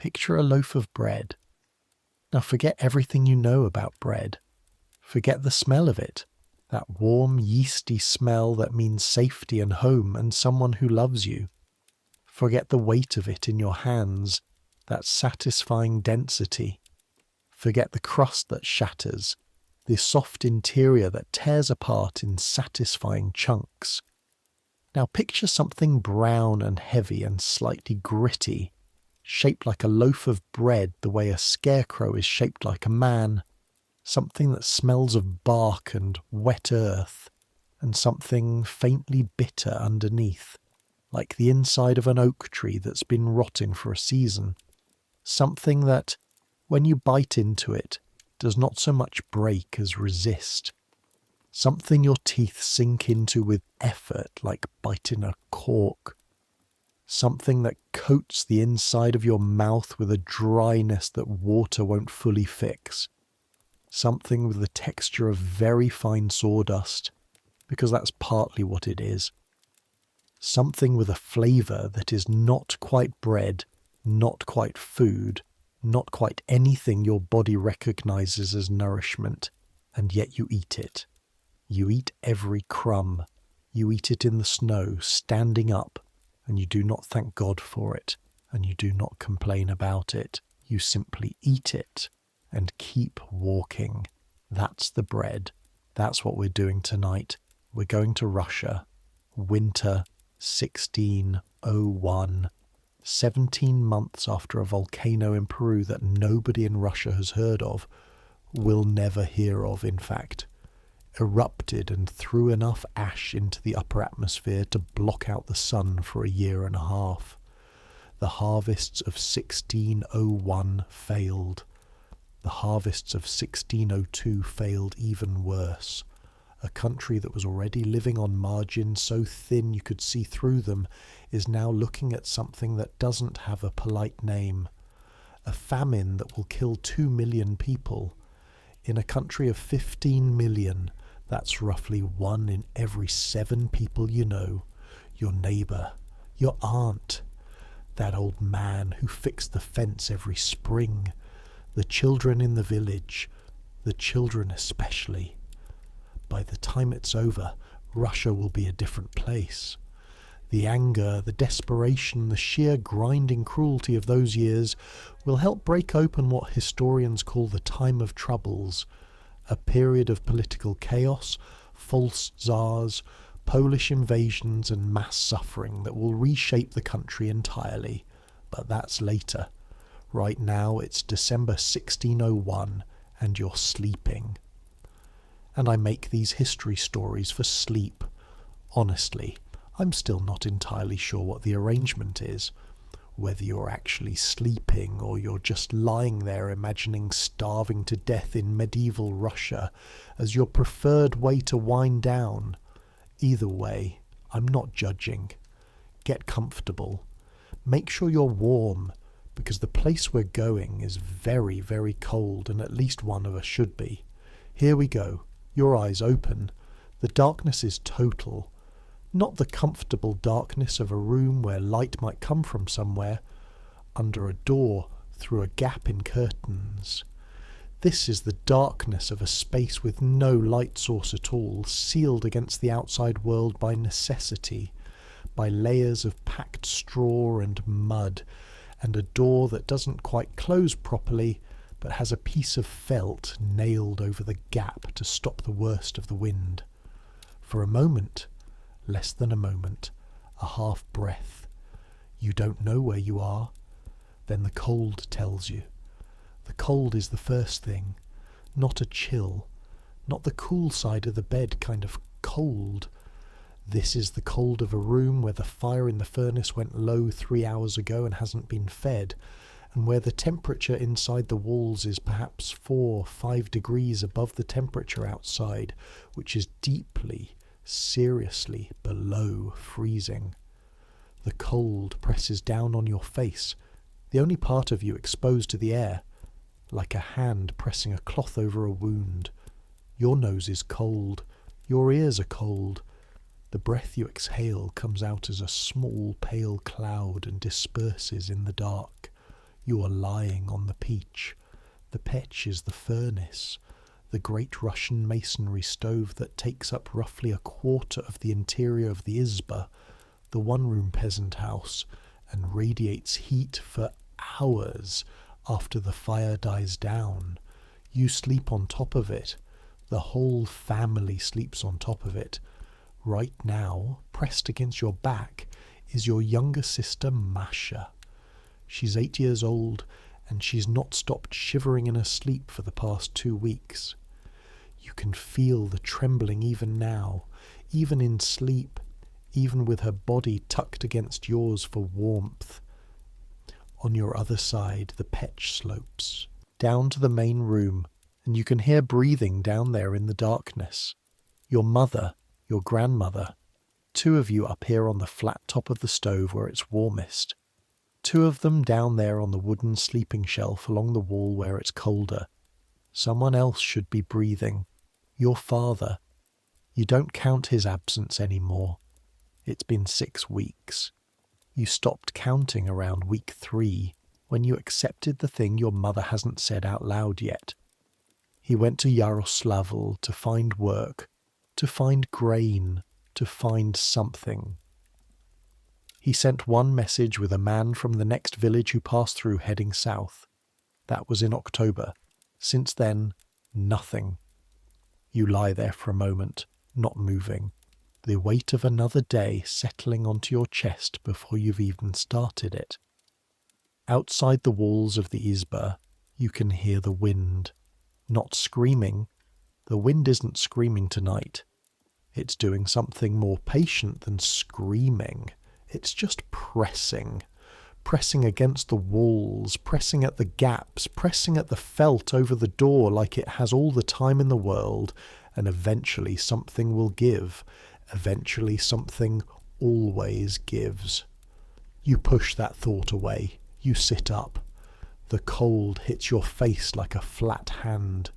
Picture a loaf of bread. Now forget everything you know about bread. Forget the smell of it, that warm, yeasty smell that means safety and home and someone who loves you. Forget the weight of it in your hands, that satisfying density. Forget the crust that shatters, the soft interior that tears apart in satisfying chunks. Now picture something brown and heavy and slightly gritty, shaped like a loaf of bread the way a scarecrow is shaped like a man, something that smells of bark and wet earth, and something faintly bitter underneath, like the inside of an oak tree that's been rotting for a season. Something that, when you bite into it, does not so much break as resist. Something your teeth sink into with effort, like biting a cork. Something that coats the inside of your mouth with a dryness that water won't fully fix. Something with the texture of very fine sawdust, because that's partly what it is. Something with a flavour that is not quite bread, not quite food, not quite anything your body recognises as nourishment, and yet you eat it. You eat every crumb. You eat it in the snow, standing up, and you do not thank God for it, and you do not complain about it. You simply eat it and keep walking. That's the bread. That's what we're doing tonight. We're going to Russia. Winter 1601. 17 months after a volcano in Peru that nobody in Russia has heard of, will never hear of, in fact, erupted and threw enough ash into the upper atmosphere to block out the sun for a year and a half. The harvests of 1601 failed. The harvests of 1602 failed even worse. A country that was already living on margins so thin you could see through them is now looking at something that doesn't have a polite name. A famine that will kill 2 million people. In a country of 15 million, that's roughly 1 in every 7 people you know. Your neighbour, your aunt, that old man who fixed the fence every spring, the children in the village, the children especially. By the time it's over, Russia will be a different place. The anger, the desperation, the sheer grinding cruelty of those years will help break open what historians call the time of troubles, a period of political chaos, false tsars, Polish invasions and mass suffering that will reshape the country entirely. But that's later. Right now it's December 1601 and you're sleeping. And I make these history stories for sleep. Honestly, I'm still not entirely sure what the arrangement is. Whether you're actually sleeping or you're just lying there imagining starving to death in medieval Russia as your preferred way to wind down. Either way, I'm not judging. Get comfortable. Make sure you're warm, because the place we're going is very, very cold and at least one of us should be. Here we go. Your eyes open. The darkness is total. Not the comfortable darkness of a room where light might come from somewhere, under a door, through a gap in curtains. This is the darkness of a space with no light source at all, sealed against the outside world by necessity, by layers of packed straw and mud, and a door that doesn't quite close properly, but has a piece of felt nailed over the gap to stop the worst of the wind. For a moment, less than a moment, a half breath. You don't know where you are. Then the cold tells you. The cold is the first thing, not a chill, not the cool side of the bed kind of cold. This is the cold of a room where the fire in the furnace went low 3 hours ago and hasn't been fed, and where the temperature inside the walls is perhaps 4 or 5 degrees above the temperature outside, which is deeply, seriously below freezing. The cold presses down on your face, the only part of you exposed to the air, like a hand pressing a cloth over a wound. Your nose is cold, your ears are cold. The breath you exhale comes out as a small pale cloud and disperses in the dark. You are lying on the peach. The petch is the furnace, the great Russian masonry stove that takes up roughly a quarter of the interior of the izba, the one-room peasant house, and radiates heat for hours after the fire dies down. You sleep on top of it. The whole family sleeps on top of it. Right now, pressed against your back, is your younger sister Masha. She's 8 years old, and she's not stopped shivering in her sleep for the past 2 weeks. You can feel the trembling even now, even in sleep, even with her body tucked against yours for warmth. On your other side, the petch slopes down to the main room, and you can hear breathing down there in the darkness. Your mother, your grandmother, 2 of you up here on the flat top of the stove where it's warmest, 2 of them down there on the wooden sleeping shelf along the wall where it's colder. Someone else should be breathing. Your father. You don't count his absence anymore. It's been 6 weeks. You stopped counting around week 3 when you accepted the thing your mother hasn't said out loud yet. He went to Yaroslavl to find work, to find grain, to find something. He sent one message with a man from the next village who passed through heading south. That was in October. Since then, nothing. You lie there for a moment, not moving, the weight of another day settling onto your chest before you've even started it. Outside the walls of the izba, you can hear the wind. Not screaming. The wind isn't screaming tonight. It's doing something more patient than screaming. It's just pressing. Pressing against the walls, pressing at the gaps, pressing at the felt over the door like it has all the time in the world, and eventually something will give. Eventually something always gives. You push that thought away. You sit up. The cold hits your face like a flat hand.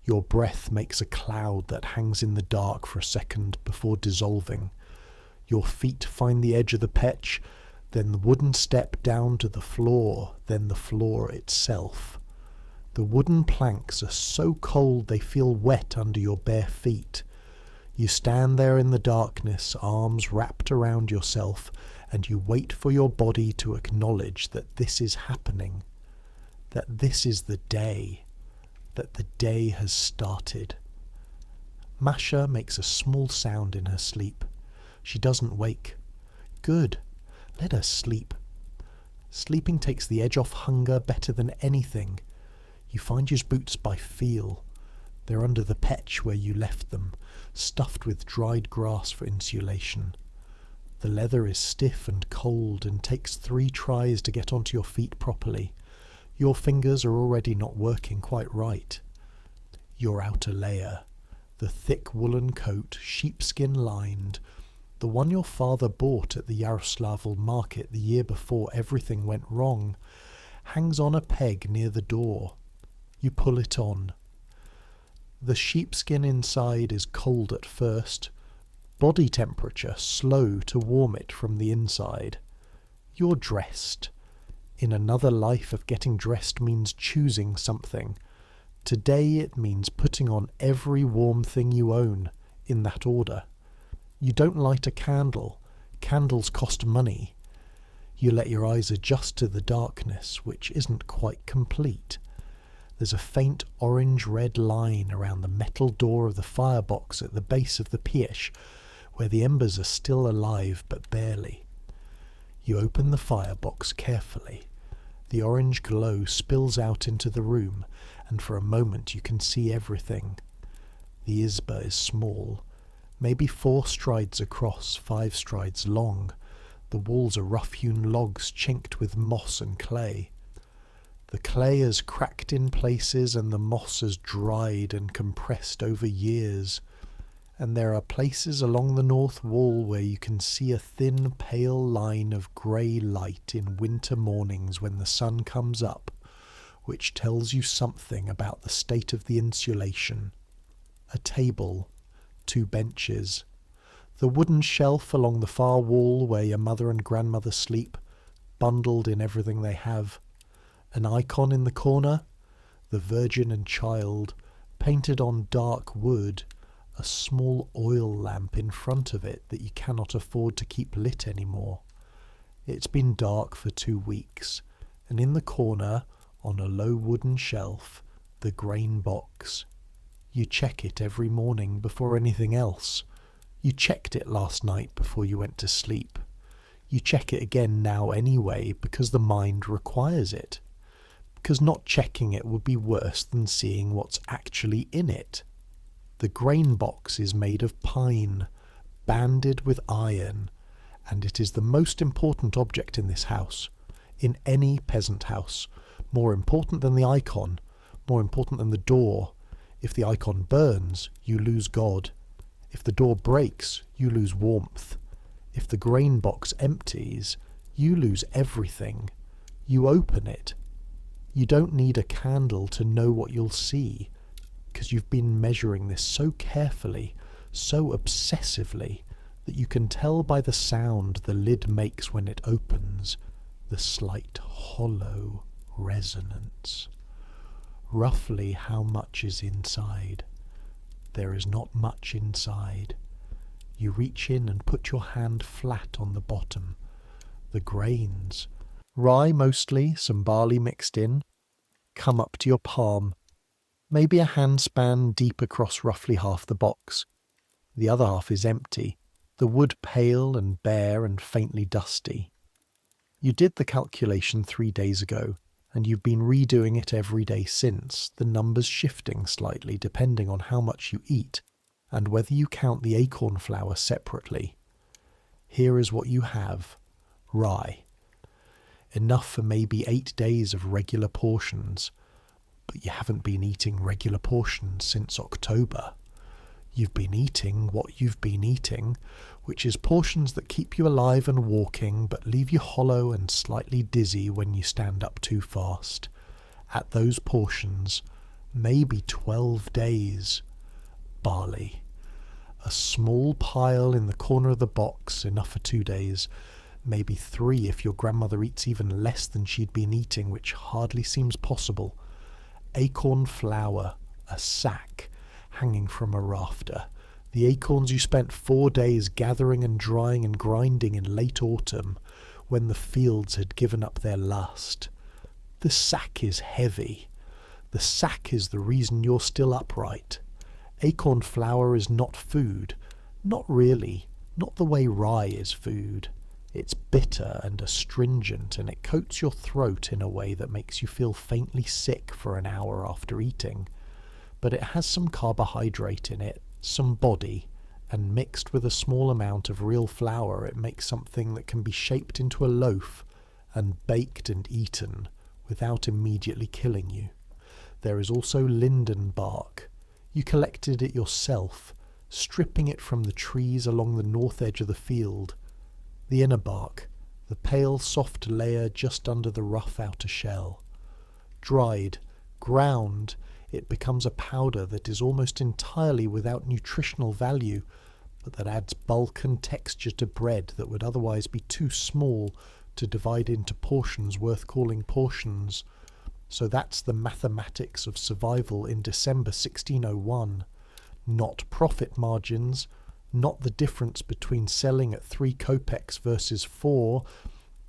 Your breath makes a cloud that hangs in the dark for a second before dissolving. Your feet find the edge of the petch, then the wooden step down to the floor, then the floor itself. The wooden planks are so cold they feel wet under your bare feet. You stand there in the darkness, arms wrapped around yourself, and you wait for your body to acknowledge that this is happening, that this is the day, that the day has started. Masha makes a small sound in her sleep. She doesn't wake. Good. Let her sleep. Sleeping takes the edge off hunger better than anything. You find your boots by feel. They're under the petch where you left them, stuffed with dried grass for insulation. The leather is stiff and cold and takes 3 tries to get onto your feet properly. Your fingers are already not working quite right. Your outer layer, the thick woolen coat, sheepskin lined, the one your father bought at the Yaroslavl market the year before everything went wrong, hangs on a peg near the door. You pull it on. The sheepskin inside is cold at first, body temperature slow to warm it from the inside. You're dressed. In another life of getting dressed means choosing something. Today it means putting on every warm thing you own, in that order. You don't light a candle. Candles cost money. You let your eyes adjust to the darkness, which isn't quite complete. There's a faint orange-red line around the metal door of the firebox at the base of the piesh, where the embers are still alive but barely. You open the firebox carefully. The orange glow spills out into the room, and for a moment you can see everything. The izba is small, maybe 4 strides across, 5 strides long. The walls are rough-hewn logs chinked with moss and clay. The clay has cracked in places and the moss has dried and compressed over years. And there are places along the north wall where you can see a thin, pale line of grey light in winter mornings when the sun comes up, which tells you something about the state of the insulation. A table, 2 benches, the wooden shelf along the far wall where your mother and grandmother sleep, bundled in everything they have, An icon in the corner, the Virgin and Child, painted on dark wood, a small oil lamp in front of it that you cannot afford to keep lit anymore. It's been dark for 2 weeks, and in the corner, on a low wooden shelf, the grain box. You check it every morning before anything else. You checked it last night before you went to sleep. You check it again now anyway because the mind requires it. Because not checking it would be worse than seeing what's actually in it. The grain box is made of pine, banded with iron, and it is the most important object in this house, in any peasant house, more important than the icon, more important than the door. If the icon burns, you lose God. If the door breaks, you lose warmth. If the grain box empties, you lose everything. You open it. You don't need a candle to know what you'll see, because you've been measuring this so carefully, so obsessively, that you can tell by the sound the lid makes when it opens, the slight hollow resonance. Roughly how much is inside? There is not much inside. You reach in and put your hand flat on the bottom. The grains, rye mostly, some barley mixed in, come up to your palm, maybe a handspan deep across roughly half the box. The other half is empty, the wood pale and bare and faintly dusty. You did the calculation 3 days ago, and you've been redoing it every day since, the numbers shifting slightly depending on how much you eat, and whether you count the acorn flour separately. Here is what you have: rye. Enough for maybe 8 days of regular portions, but you haven't been eating regular portions since October. You've been eating what you've been eating, which is portions that keep you alive and walking, but leave you hollow and slightly dizzy when you stand up too fast. At those portions, maybe 12 days. Barley. A small pile in the corner of the box, enough for 2 days. Maybe 3 if your grandmother eats even less than she'd been eating, which hardly seems possible. Acorn flour, a sack, hanging from a rafter. The acorns you spent 4 days gathering and drying and grinding in late autumn, when the fields had given up their lust. The sack is heavy. The sack is the reason you're still upright. Acorn flour is not food. Not really. Not the way rye is food. It's bitter and astringent, and it coats your throat in a way that makes you feel faintly sick for an hour after eating. But it has some carbohydrate in it, some body, and mixed with a small amount of real flour it makes something that can be shaped into a loaf and baked and eaten without immediately killing you. There is also linden bark. You collected it yourself, stripping it from the trees along the north edge of the field. The inner bark, the pale soft layer just under the rough outer shell. Dried, ground, it becomes a powder that is almost entirely without nutritional value, but that adds bulk and texture to bread that would otherwise be too small to divide into portions worth calling portions. So that's the mathematics of survival in December 1601. Not profit margins, not the difference between selling at 3 kopecks versus 4,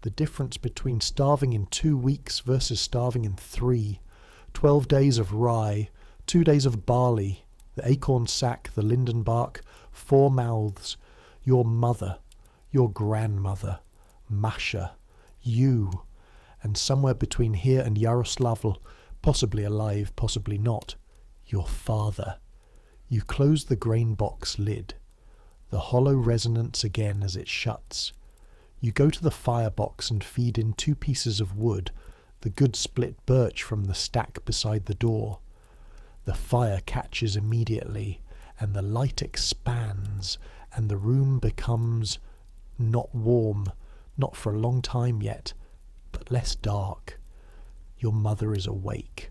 the difference between starving in 2 weeks versus starving in 3. 12 days of rye, 2 days of barley, the acorn sack, the linden bark, 4 mouths, your mother, your grandmother, Masha, you, and somewhere between here and Yaroslavl, possibly alive, possibly not, your father. You close the grain box lid. The hollow resonance again as it shuts. You go to the firebox and feed in 2 pieces of wood, the good split birch from the stack beside the door. The fire catches immediately, and the light expands, and the room becomes not warm, not for a long time yet, but less dark. Your mother is awake.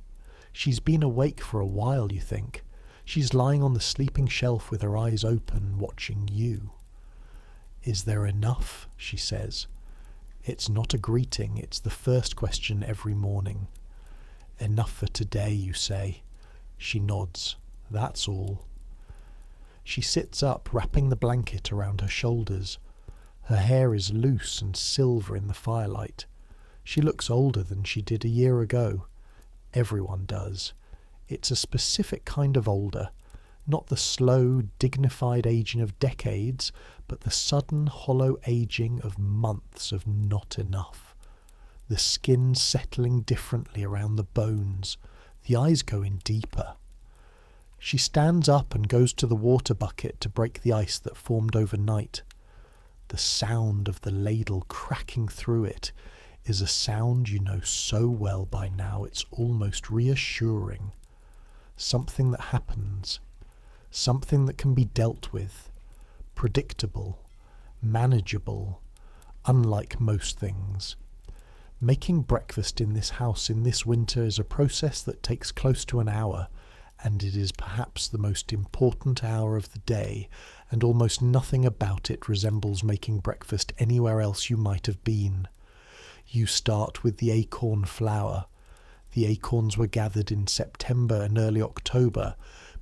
She's been awake for a while, you think. She's lying on the sleeping shelf with her eyes open, watching you. "Is there enough?" she says. It's not a greeting, it's the first question every morning. Enough for today, you say. She nods. That's all. She sits up, wrapping the blanket around her shoulders. Her hair is loose and silver in the firelight. She looks older than she did a year ago. Everyone does. It's a specific kind of older. Not the slow, dignified aging of decades, but the sudden, hollow aging of months of not enough. The skin settling differently around the bones. The eyes go in deeper. She stands up and goes to the water bucket to break the ice that formed overnight. The sound of the ladle cracking through it is a sound you know so well by now it's almost reassuring. Something that happens. Something that can be dealt with. Predictable. Manageable. Unlike most things. Making breakfast in this house in this winter is a process that takes close to an hour, and it is perhaps the most important hour of the day, and almost nothing about it resembles making breakfast anywhere else you might have been. You start with the acorn flour. The acorns were gathered in September and early October,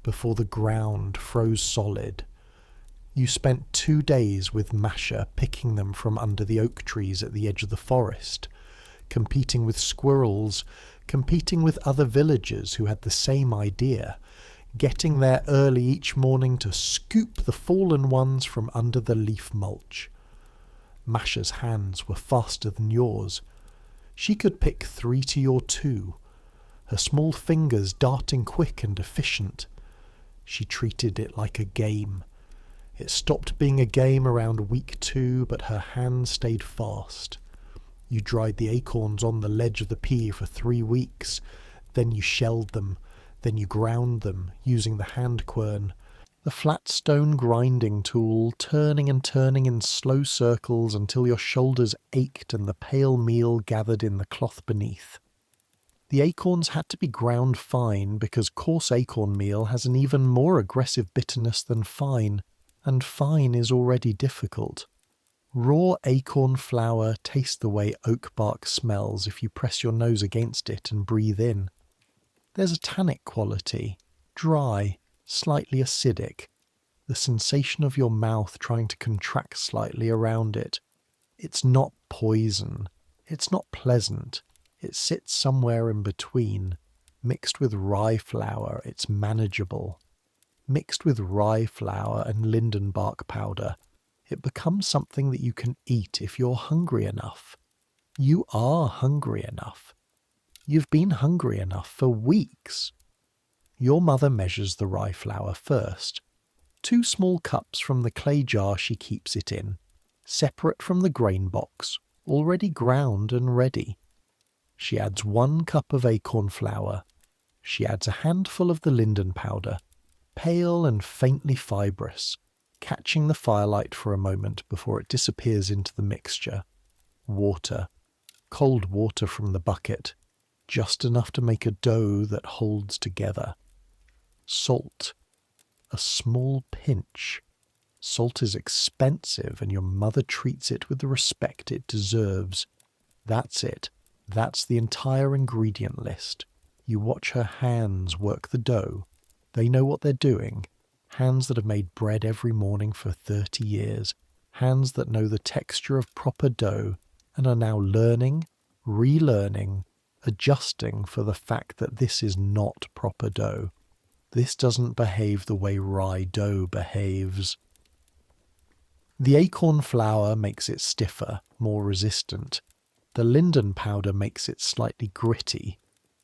before the ground froze solid. You spent 2 days with Masha picking them from under the oak trees at the edge of the forest, competing with squirrels, competing with other villagers who had the same idea, getting there early each morning to scoop the fallen ones from under the leaf mulch. Masha's hands were faster than yours. She could pick 3 to your 2, her small fingers darting quick and efficient. She treated it like a game. It stopped being a game around week 2, but her hands stayed fast. You dried the acorns on the ledge of the pea for 3 weeks. Then you shelled them. Then you ground them, using the hand quern. The flat stone grinding tool, turning and turning in slow circles until your shoulders ached and the pale meal gathered in the cloth beneath. The acorns had to be ground fine because coarse acorn meal has an even more aggressive bitterness than fine, and fine is already difficult. Raw acorn flour tastes the way oak bark smells if you press your nose against it and breathe in. There's a tannic quality, dry, slightly acidic, the sensation of your mouth trying to contract slightly around it. It's not poison. It's not pleasant. It sits somewhere in between. Mixed with rye flour, it's manageable. Mixed with rye flour and linden bark powder, it becomes something that you can eat if you're hungry enough. You are hungry enough. You've been hungry enough for weeks. Your mother measures the rye flour first. 2 small cups from the clay jar she keeps it in, separate from the grain box, already ground and ready. She adds 1 cup of acorn flour. She adds a handful of the linden powder, pale and faintly fibrous, catching the firelight for a moment before it disappears into the mixture. Water. Cold water from the bucket, just enough to make a dough that holds together. Salt. A small pinch. Salt is expensive, and your mother treats it with the respect it deserves. That's it. That's the entire ingredient list. You watch her hands work the dough. They know what they're doing. Hands that have made bread every morning for 30 years. Hands that know the texture of proper dough and are now learning, relearning, adjusting for the fact that this is not proper dough. This doesn't behave the way rye dough behaves. The acorn flour makes it stiffer, more resistant. The linden powder makes it slightly gritty,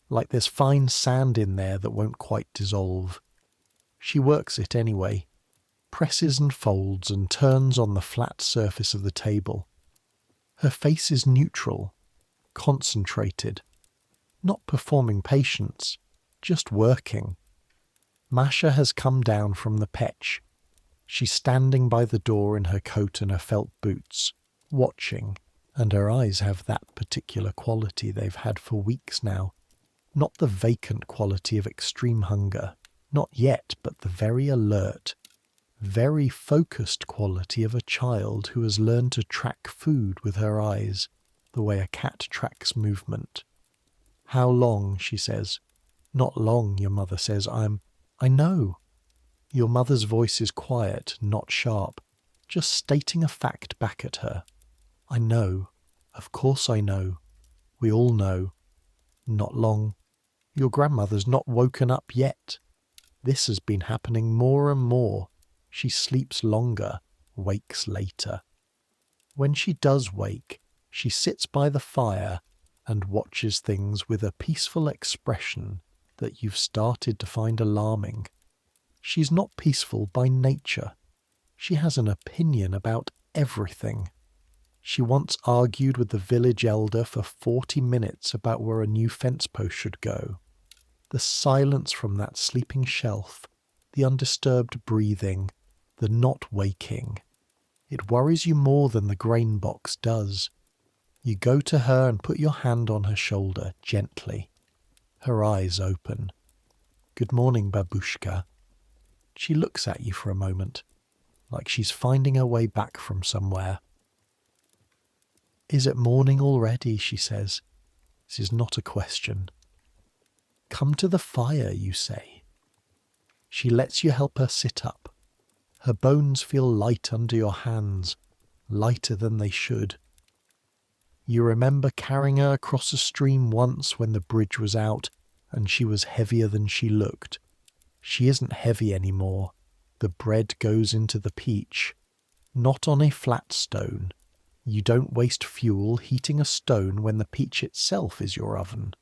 like there's fine sand in there that won't quite dissolve. She works it anyway, presses and folds and turns on the flat surface of the table. Her face is neutral, concentrated, not performing patience, just working. Masha has come down from the petch. She's standing by the door in her coat and her felt boots, watching, and her eyes have that particular quality they've had for weeks now. Not the vacant quality of extreme hunger, not yet, but the very alert, very focused quality of a child who has learned to track food with her eyes, the way a cat tracks movement. How long, she says. Not long, your mother says. I know. Your mother's voice is quiet, not sharp, just stating a fact back at her. I know. Of course I know. We all know. Not long. Your grandmother's not woken up yet. This has been happening more and more. She sleeps longer, wakes later. When she does wake, she sits by the fire and watches things with a peaceful expression that you've started to find alarming. She's not peaceful by nature. She has an opinion about everything. She once argued with the village elder for 40 minutes about where a new fence post should go. The silence from that sleeping shelf, the undisturbed breathing, the not waking. It worries you more than the grain box does. You go to her and put your hand on her shoulder gently. Her eyes open. Good morning, babushka. She looks at you for a moment, like she's finding her way back from somewhere. Is it morning already, she says. This is not a question. Come to the fire, you say. She lets you help her sit up. Her bones feel light under your hands, lighter than they should. You remember carrying her across a stream once when the bridge was out and she was heavier than she looked. She isn't heavy anymore. The bread goes into the peach. Not on a flat stone. You don't waste fuel heating a stone when the peach itself is your oven.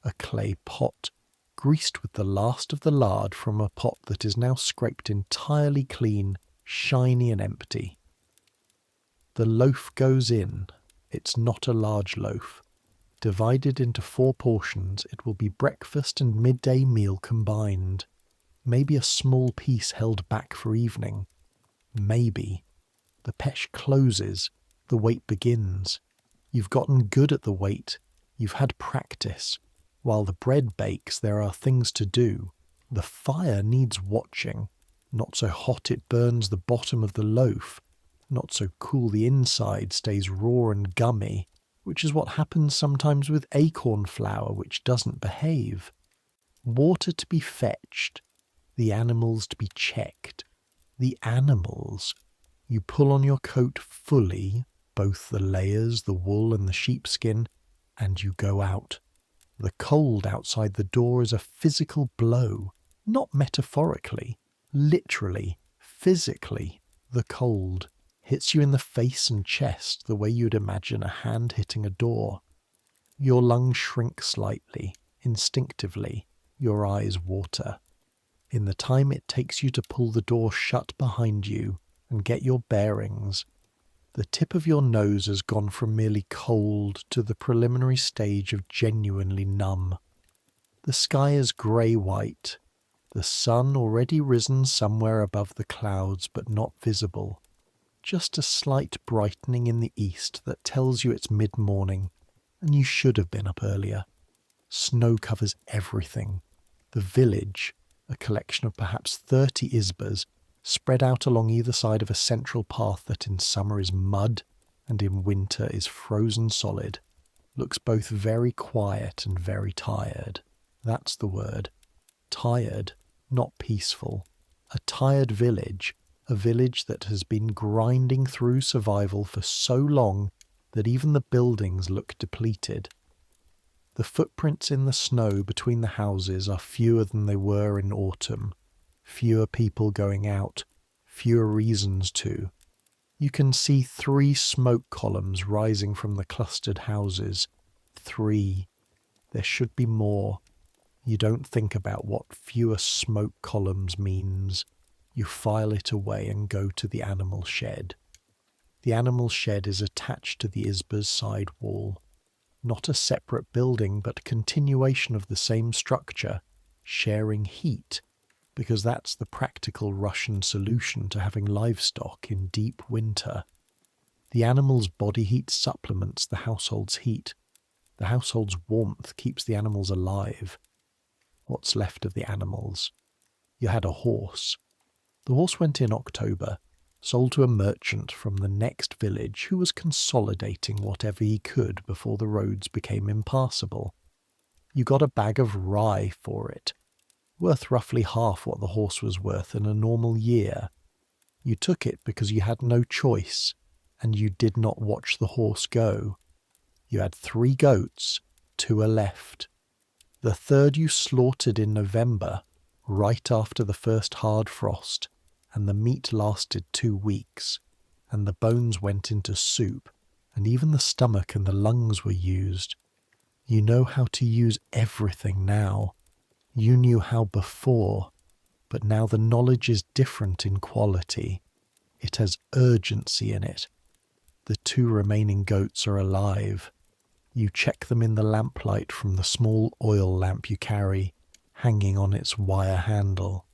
A clay pot, greased with the last of the lard from a pot that is now scraped entirely clean, shiny and empty. The loaf goes in. It's not a large loaf. Divided into 4 portions, it will be breakfast and midday meal combined. Maybe a small piece held back for evening. Maybe. The pesh closes. The wait begins. You've gotten good at the wait. You've had practice. While the bread bakes, there are things to do. The fire needs watching. Not so hot it burns the bottom of the loaf. Not so cool the inside stays raw and gummy, which is what happens sometimes with acorn flour which doesn't behave. Water to be fetched. The animals to be checked. The animals. You pull on your coat fully, both the layers, the wool and the sheepskin, and you go out. The cold outside the door is a physical blow, not metaphorically, literally, physically. The cold hits you in the face and chest the way you'd imagine a hand hitting a door. Your lungs shrink slightly, instinctively, your eyes water. In the time it takes you to pull the door shut behind you and get your bearings, the tip of your nose has gone from merely cold to the preliminary stage of genuinely numb. The sky is grey-white, the sun already risen somewhere above the clouds but not visible, just a slight brightening in the east that tells you it's mid-morning, and you should have been up earlier. Snow covers everything. The village, a collection of perhaps 30 isbas, spread out along either side of a central path that in summer is mud and in winter is frozen solid, looks both very quiet and very tired. That's the word. Tired, not peaceful. A tired village, a village that has been grinding through survival for so long that even the buildings look depleted. The footprints in the snow between the houses are fewer than they were in autumn. Fewer people going out, fewer reasons to. You can see 3 smoke columns rising from the clustered houses. 3. There should be more. You don't think about what fewer smoke columns means. You file it away and go to the animal shed. The animal shed is attached to the isba's side wall. Not a separate building, but a continuation of the same structure, sharing heat, because that's the practical Russian solution to having livestock in deep winter. The animal's body heat supplements the household's heat. The household's warmth keeps the animals alive. What's left of the animals? You had a horse. The horse went in October, sold to a merchant from the next village who was consolidating whatever he could before the roads became impassable. You got a bag of rye for it, worth roughly half what the horse was worth in a normal year. You took it because you had no choice, and you did not watch the horse go. You had 3 goats, 2 are left. The third you slaughtered in November, right after the first hard frost, and the meat lasted 2 weeks, and the bones went into soup, and even the stomach and the lungs were used. You know how to use everything now. You knew how before, but now the knowledge is different in quality. It has urgency in it. The 2 remaining goats are alive. You check them in the lamplight from the small oil lamp you carry, hanging on its wire handle.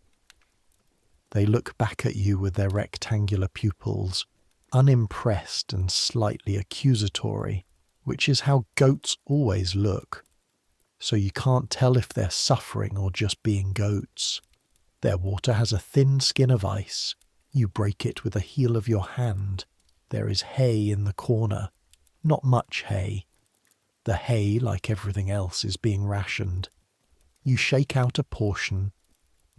They look back at you with their rectangular pupils, unimpressed and slightly accusatory, which is how goats always look. So you can't tell if they're suffering or just being goats. Their water has a thin skin of ice. You break it with the heel of your hand. There is hay in the corner. Not much hay. The hay, like everything else, is being rationed. You shake out a portion,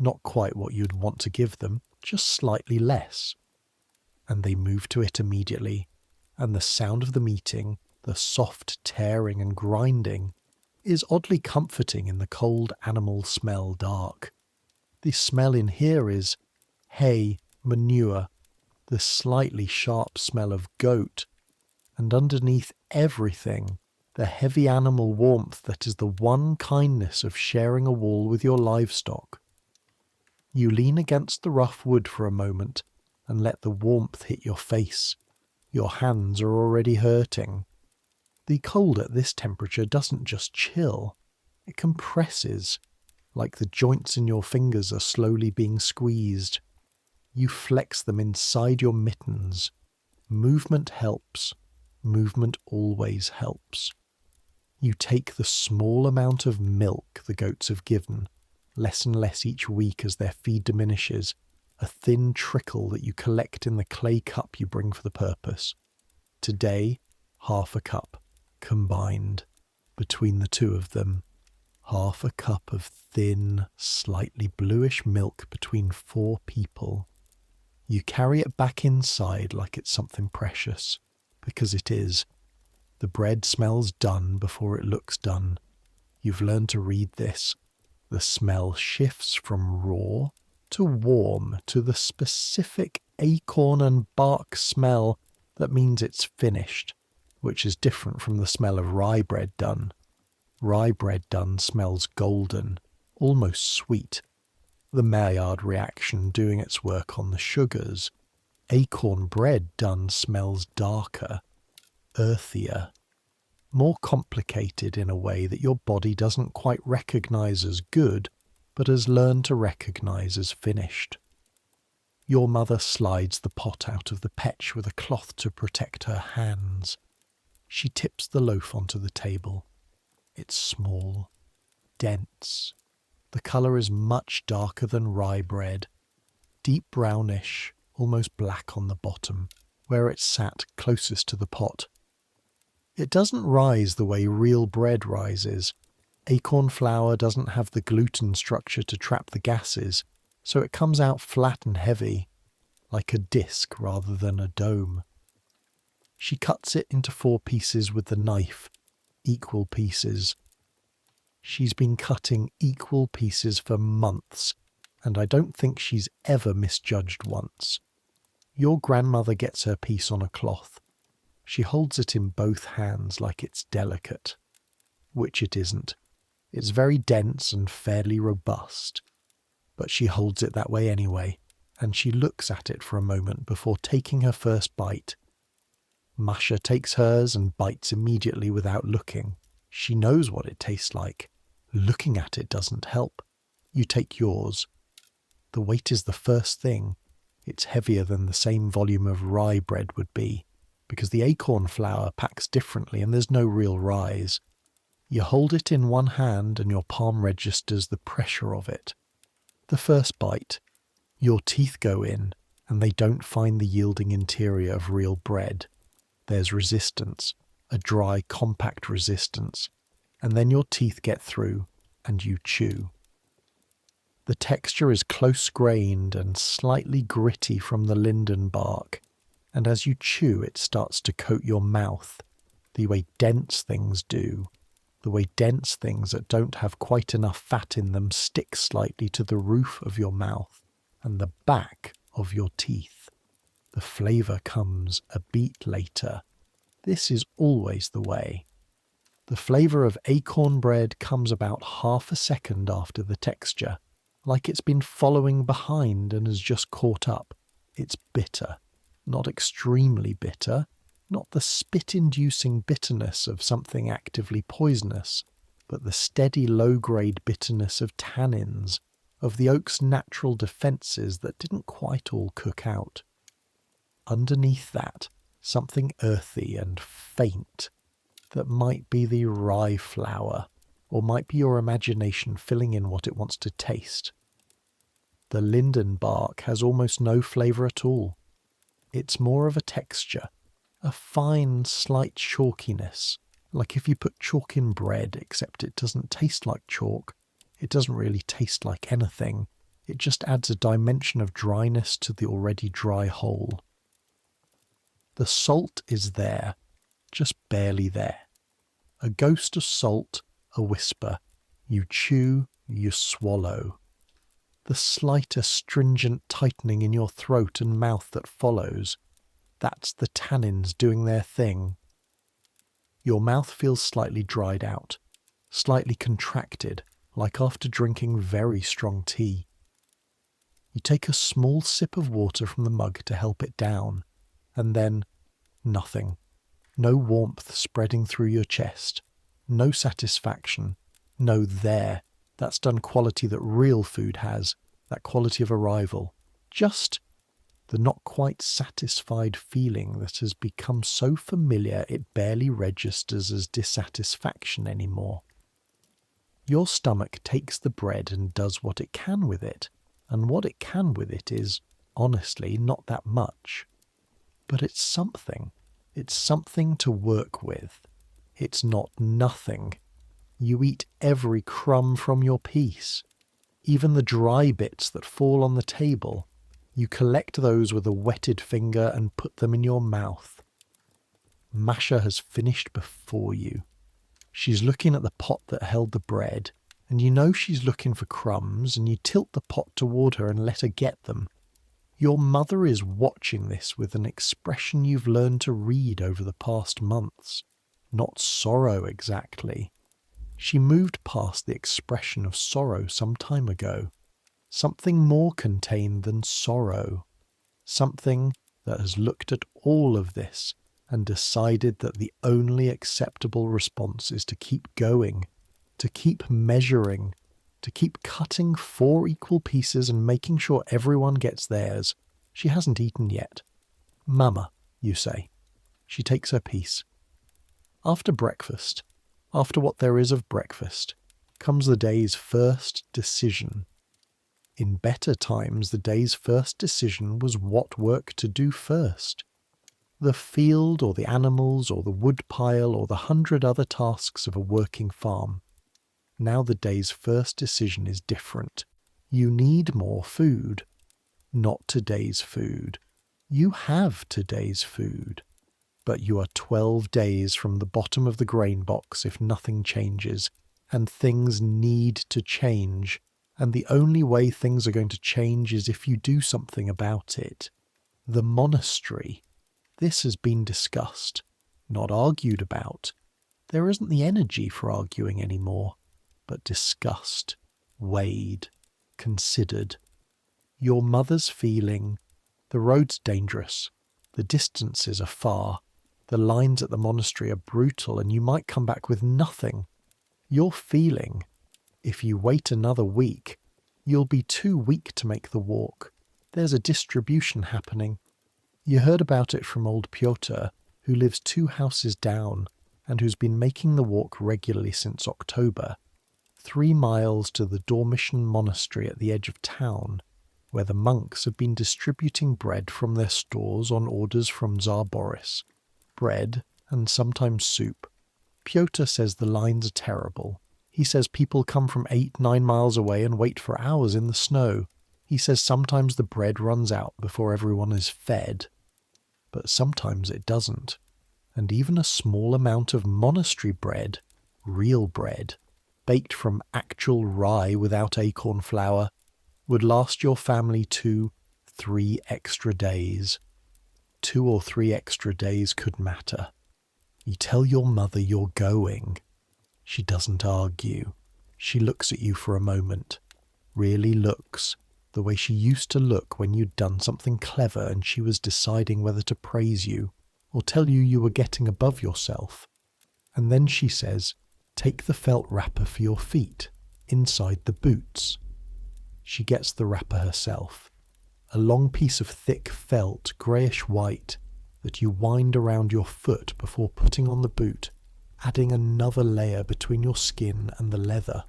not quite what you'd want to give them, just slightly less. And they move to it immediately, and the sound of them eating, the soft tearing and grinding, is oddly comforting in the cold animal smell dark. The smell in here is hay, manure, the slightly sharp smell of goat, and underneath everything, the heavy animal warmth that is the one kindness of sharing a wall with your livestock. You lean against the rough wood for a moment and let the warmth hit your face. Your hands are already hurting. The cold at this temperature doesn't just chill, it compresses, like the joints in your fingers are slowly being squeezed. You flex them inside your mittens. Movement helps. Movement always helps. You take the small amount of milk the goats have given, less and less each week as their feed diminishes, a thin trickle that you collect in the clay cup you bring for the purpose. Today, half a cup, combined, between the 2 of them. Half a cup of thin, slightly bluish milk between 4 people. You carry it back inside like it's something precious, because it is. The bread smells done before it looks done. You've learned to read this. The smell shifts from raw to warm to the specific acorn and bark smell that means it's finished, which is different from the smell of rye bread done. Rye bread done smells golden, almost sweet. The Maillard reaction doing its work on the sugars. Acorn bread done smells darker, earthier, more complicated in a way that your body doesn't quite recognize as good, but has learned to recognize as finished. Your mother slides the pot out of the petch with a cloth to protect her hands. She tips the loaf onto the table. It's small, dense. The colour is much darker than rye bread, deep brownish, almost black on the bottom, where it sat closest to the pot. It doesn't rise the way real bread rises. Acorn flour doesn't have the gluten structure to trap the gases, so it comes out flat and heavy, like a disc rather than a dome. She cuts it into 4 pieces with the knife, equal pieces. She's been cutting equal pieces for months, and I don't think she's ever misjudged once. Your grandmother gets her piece on a cloth. She holds it in both hands like it's delicate, which it isn't. It's very dense and fairly robust, but she holds it that way anyway, and she looks at it for a moment before taking her first bite. Masha takes hers and bites immediately without looking. She knows what it tastes like. Looking at it doesn't help. You take yours. The weight is the first thing. It's heavier than the same volume of rye bread would be, because the acorn flour packs differently and there's no real rise. You hold it in one hand and your palm registers the pressure of it. The first bite, your teeth go in and they don't find the yielding interior of real bread. There's resistance, a dry, compact resistance, and then your teeth get through and you chew. The texture is close-grained and slightly gritty from the linden bark, and as you chew it starts to coat your mouth, the way dense things do, the way dense things that don't have quite enough fat in them stick slightly to the roof of your mouth and the back of your teeth. The flavour comes a beat later. This is always the way. The flavour of acorn bread comes about half a second after the texture, like it's been following behind and has just caught up. It's bitter, not extremely bitter, not the spit-inducing bitterness of something actively poisonous, but the steady low-grade bitterness of tannins, of the oak's natural defences that didn't quite all cook out. Underneath that, something earthy and faint that might be the rye flour, or might be your imagination filling in what it wants to taste. The linden bark has almost no flavour at all. It's more of a texture, a fine, slight chalkiness, like if you put chalk in bread, except it doesn't taste like chalk. It doesn't really taste like anything. It just adds a dimension of dryness to the already dry whole. The salt is there, just barely there. A ghost of salt, a whisper. You chew, you swallow. The slight astringent tightening in your throat and mouth that follows, that's the tannins doing their thing. Your mouth feels slightly dried out, slightly contracted, like after drinking very strong tea. You take a small sip of water from the mug to help it down, and then nothing. No warmth spreading through your chest. No satisfaction. No there. That's done quality that real food has, that quality of arrival. Just the not quite satisfied feeling that has become so familiar it barely registers as dissatisfaction anymore. Your stomach takes the bread and does what it can with it, and what it can with it is, honestly, not that much. But it's something. It's something to work with. It's not nothing. You eat every crumb from your piece. Even the dry bits that fall on the table. You collect those with a wetted finger and put them in your mouth. Masha has finished before you. She's looking at the pot that held the bread, and you know she's looking for crumbs, and you tilt the pot toward her and let her get them. Your mother is watching this with an expression you've learned to read over the past months. Not sorrow exactly. She moved past the expression of sorrow some time ago. Something more contained than sorrow. Something that has looked at all of this and decided that the only acceptable response is to keep going, to keep measuring, to keep cutting 4 equal pieces and making sure everyone gets theirs. She hasn't eaten yet. Mama, you say. She takes her piece. After breakfast, after what there is of breakfast, comes the day's first decision. In better times, the day's first decision was what work to do first. The field or the animals or the wood pile or the 100 other tasks of a working farm. Now the day's first decision is different. You need more food. Not today's food. You have today's food. But you are 12 days from the bottom of the grain box if nothing changes, and things need to change, and the only way things are going to change is if you do something about it. The monastery. This has been discussed, not argued about. There isn't the energy for arguing anymore, but discussed, weighed, considered. Your mother's feeling, the road's dangerous, the distances are far, the lines at the monastery are brutal, and you might come back with nothing. Your feeling, if you wait another week, you'll be too weak to make the walk. There's a distribution happening. You heard about it from old Pyotr, who lives 2 houses down, and who's been making the walk regularly since October. 3 miles to the Dormition monastery at the edge of town, where the monks have been distributing bread from their stores on orders from Tsar Boris. Bread, and sometimes soup. Pyotr says the lines are terrible. He says people come from 8-9 miles away and wait for hours in the snow. He says sometimes the bread runs out before everyone is fed. But sometimes it doesn't. And even a small amount of monastery bread, real bread, baked from actual rye without acorn flour, would last your family 2-3 extra days. 2 or 3 extra days could matter. You tell your mother you're going. She doesn't argue. She looks at you for a moment. Really looks. The way she used to look when you'd done something clever and she was deciding whether to praise you or tell you you were getting above yourself. And then she says, "Take the felt wrapper for your feet, inside the boots." She gets the wrapper herself. A long piece of thick felt, greyish-white, that you wind around your foot before putting on the boot, adding another layer between your skin and the leather.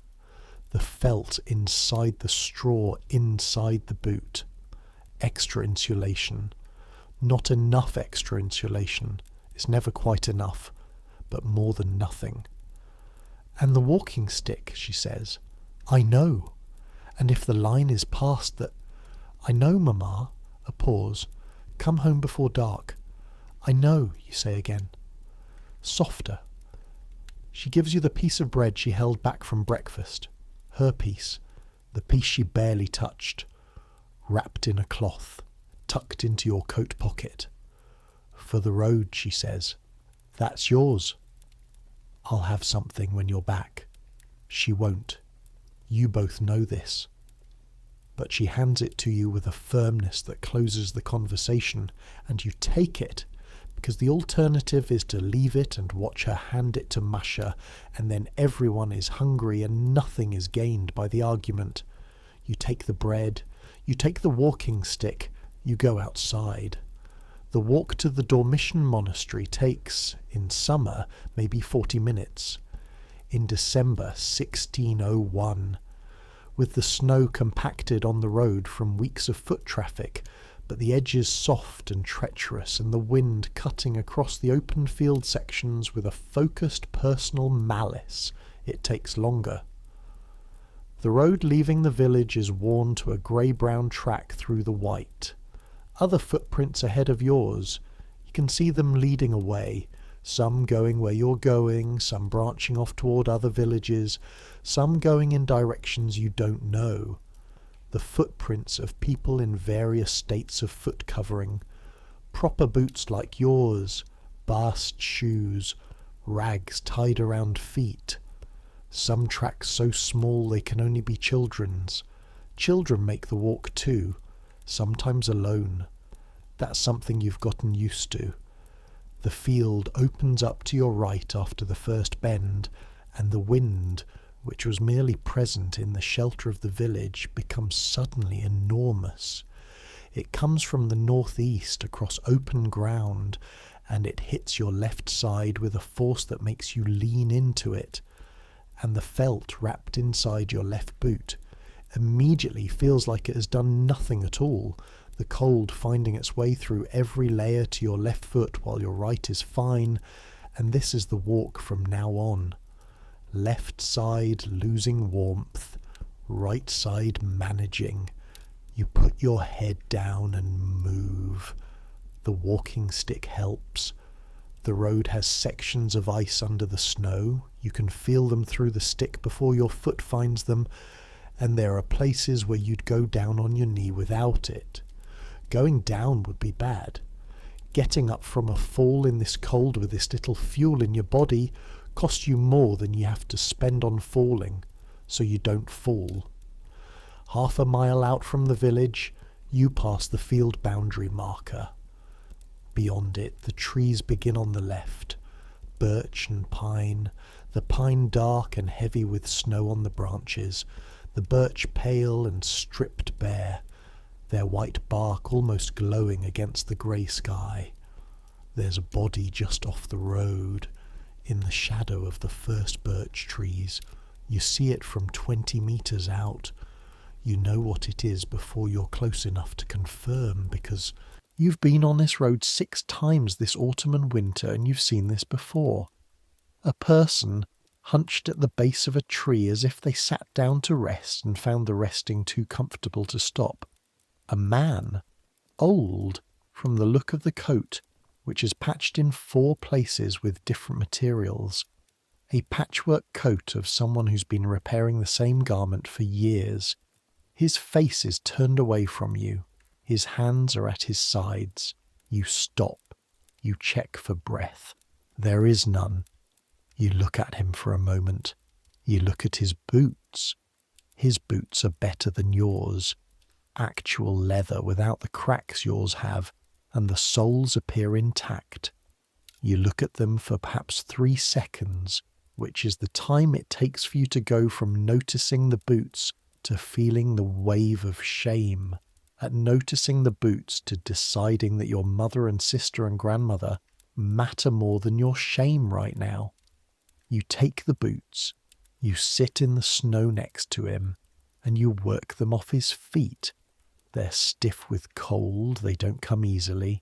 The felt inside the straw inside the boot. Extra insulation. Not enough extra insulation. It's never quite enough, but more than nothing. And the walking stick, she says. I know. And if the line is past that... I know, Mamma. A pause. Come home before dark. I know, you say again. Softer. She gives you the piece of bread she held back from breakfast. Her piece. The piece she barely touched. Wrapped in a cloth. Tucked into your coat pocket. For the road, she says. That's yours. I'll have something when you're back. She won't. You both know this. But she hands it to you with a firmness that closes the conversation, and you take it, because the alternative is to leave it and watch her hand it to Masha, and then everyone is hungry and nothing is gained by the argument. You take the bread, you take the walking stick, you go outside. The walk to the Dormition monastery takes, in summer, maybe 40 minutes. In December 1601, with the snow compacted on the road from weeks of foot traffic, but the edges soft and treacherous and the wind cutting across the open field sections with a focused personal malice, it takes longer. The road leaving the village is worn to a grey-brown track through the white. Other footprints ahead of yours. You can see them leading away, some going where you're going, some branching off toward other villages, some going in directions you don't know. The footprints of people in various states of foot covering, proper boots like yours, bast shoes, rags tied around feet. Some tracks so small they can only be children's. Children make the walk too, sometimes alone. That's something you've gotten used to. The field opens up to your right after the first bend, and the wind, which was merely present in the shelter of the village, becomes suddenly enormous. It comes from the northeast across open ground, and it hits your left side with a force that makes you lean into it, and the felt wrapped inside your left boot immediately feels like it has done nothing at all, the cold finding its way through every layer to your left foot while your right is fine, and this is the walk from now on. Left side losing warmth, right side managing. You put your head down and move. The walking stick helps. The road has sections of ice under the snow. You can feel them through the stick before your foot finds them, and there are places where you'd go down on your knee without it. Going down would be bad. Getting up from a fall in this cold with this little fuel in your body costs you more than you have to spend on falling, so you don't fall. Half a mile out from the village, you pass the field boundary marker. Beyond it, the trees begin on the left. Birch and pine, the pine dark and heavy with snow on the branches, the birch pale and stripped bare, their white bark almost glowing against the grey sky. There's a body just off the road, in the shadow of the first birch trees. You see it from 20 metres out. You know what it is before you're close enough to confirm, because you've been on this road 6 times this autumn and winter, and you've seen this before. A person hunched at the base of a tree as if they sat down to rest and found the resting too comfortable to stop. A man, old from the look of the coat, which is patched in 4 places with different materials. A patchwork coat of someone who's been repairing the same garment for years. His face is turned away from you. His hands are at his sides. You stop. You check for breath. There is none. You look at him for a moment. You look at his boots. His boots are better than yours. Actual leather without the cracks yours have, and the soles appear intact. You look at them for perhaps 3 seconds, which is the time it takes for you to go from noticing the boots to feeling the wave of shame at noticing the boots to deciding that your mother and sister and grandmother matter more than your shame right now. You take the boots, you sit in the snow next to him, and you work them off his feet. They're stiff with cold, they don't come easily,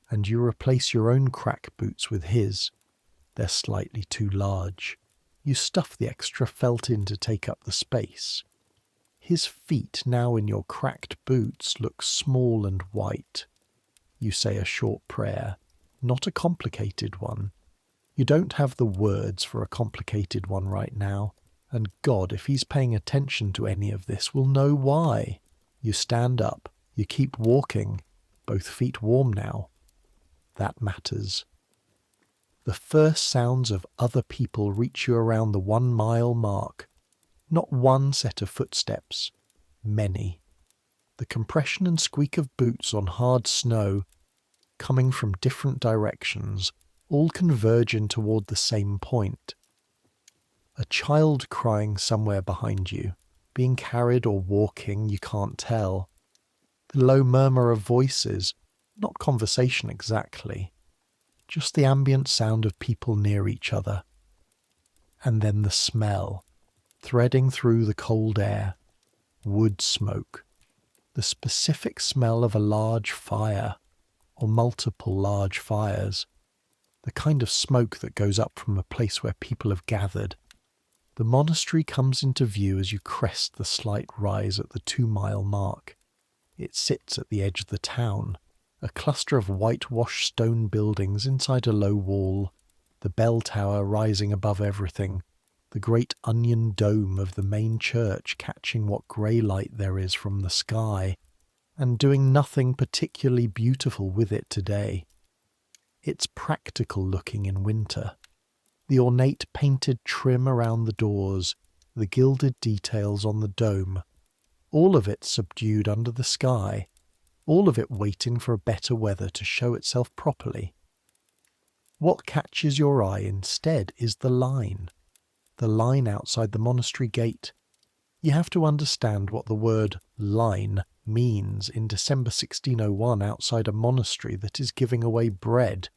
and you replace your own crack boots with his. They're slightly too large. You stuff the extra felt in to take up the space. His feet, now in your cracked boots, look small and white. You say a short prayer, not a complicated one. You don't have the words for a complicated one right now, and God, if he's paying attention to any of this, will know why. You stand up, you keep walking, both feet warm now. That matters. The first sounds of other people reach you around the 1 mile mark. Not one set of footsteps, many. The compression and squeak of boots on hard snow, coming from different directions, all converging toward the same point. A child crying somewhere behind you, being carried or walking, you can't tell. The low murmur of voices, not conversation exactly, just the ambient sound of people near each other. And then the smell, threading through the cold air, wood smoke, the specific smell of a large fire, or multiple large fires, the kind of smoke that goes up from a place where people have gathered. The monastery comes into view as you crest the slight rise at the 2 mile mark. It sits at the edge of the town, a cluster of whitewashed stone buildings inside a low wall, the bell tower rising above everything, the great onion dome of the main church catching what grey light there is from the sky, and doing nothing particularly beautiful with it today. It's practical looking in winter. The ornate painted trim around the doors, the gilded details on the dome, all of it subdued under the sky, all of it waiting for better weather to show itself properly. What catches your eye instead is the line outside the monastery gate. You have to understand what the word line means in December 1601 outside a monastery that is giving away bread.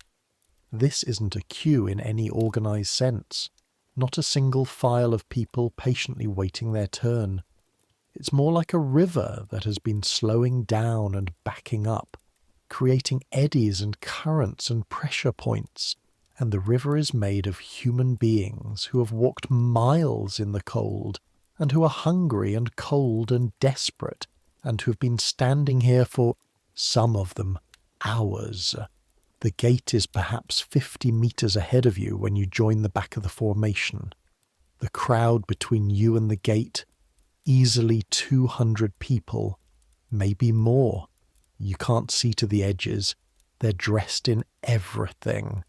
This isn't a queue in any organised sense, not a single file of people patiently waiting their turn. It's more like a river that has been slowing down and backing up, creating eddies and currents and pressure points, and the river is made of human beings who have walked miles in the cold, and who are hungry and cold and desperate, and who have been standing here for, some of them, hours. The gate is perhaps 50 metres ahead of you when you join the back of the formation. The crowd between you and the gate, easily 200 people, maybe more. You can't see to the edges. They're dressed in everything.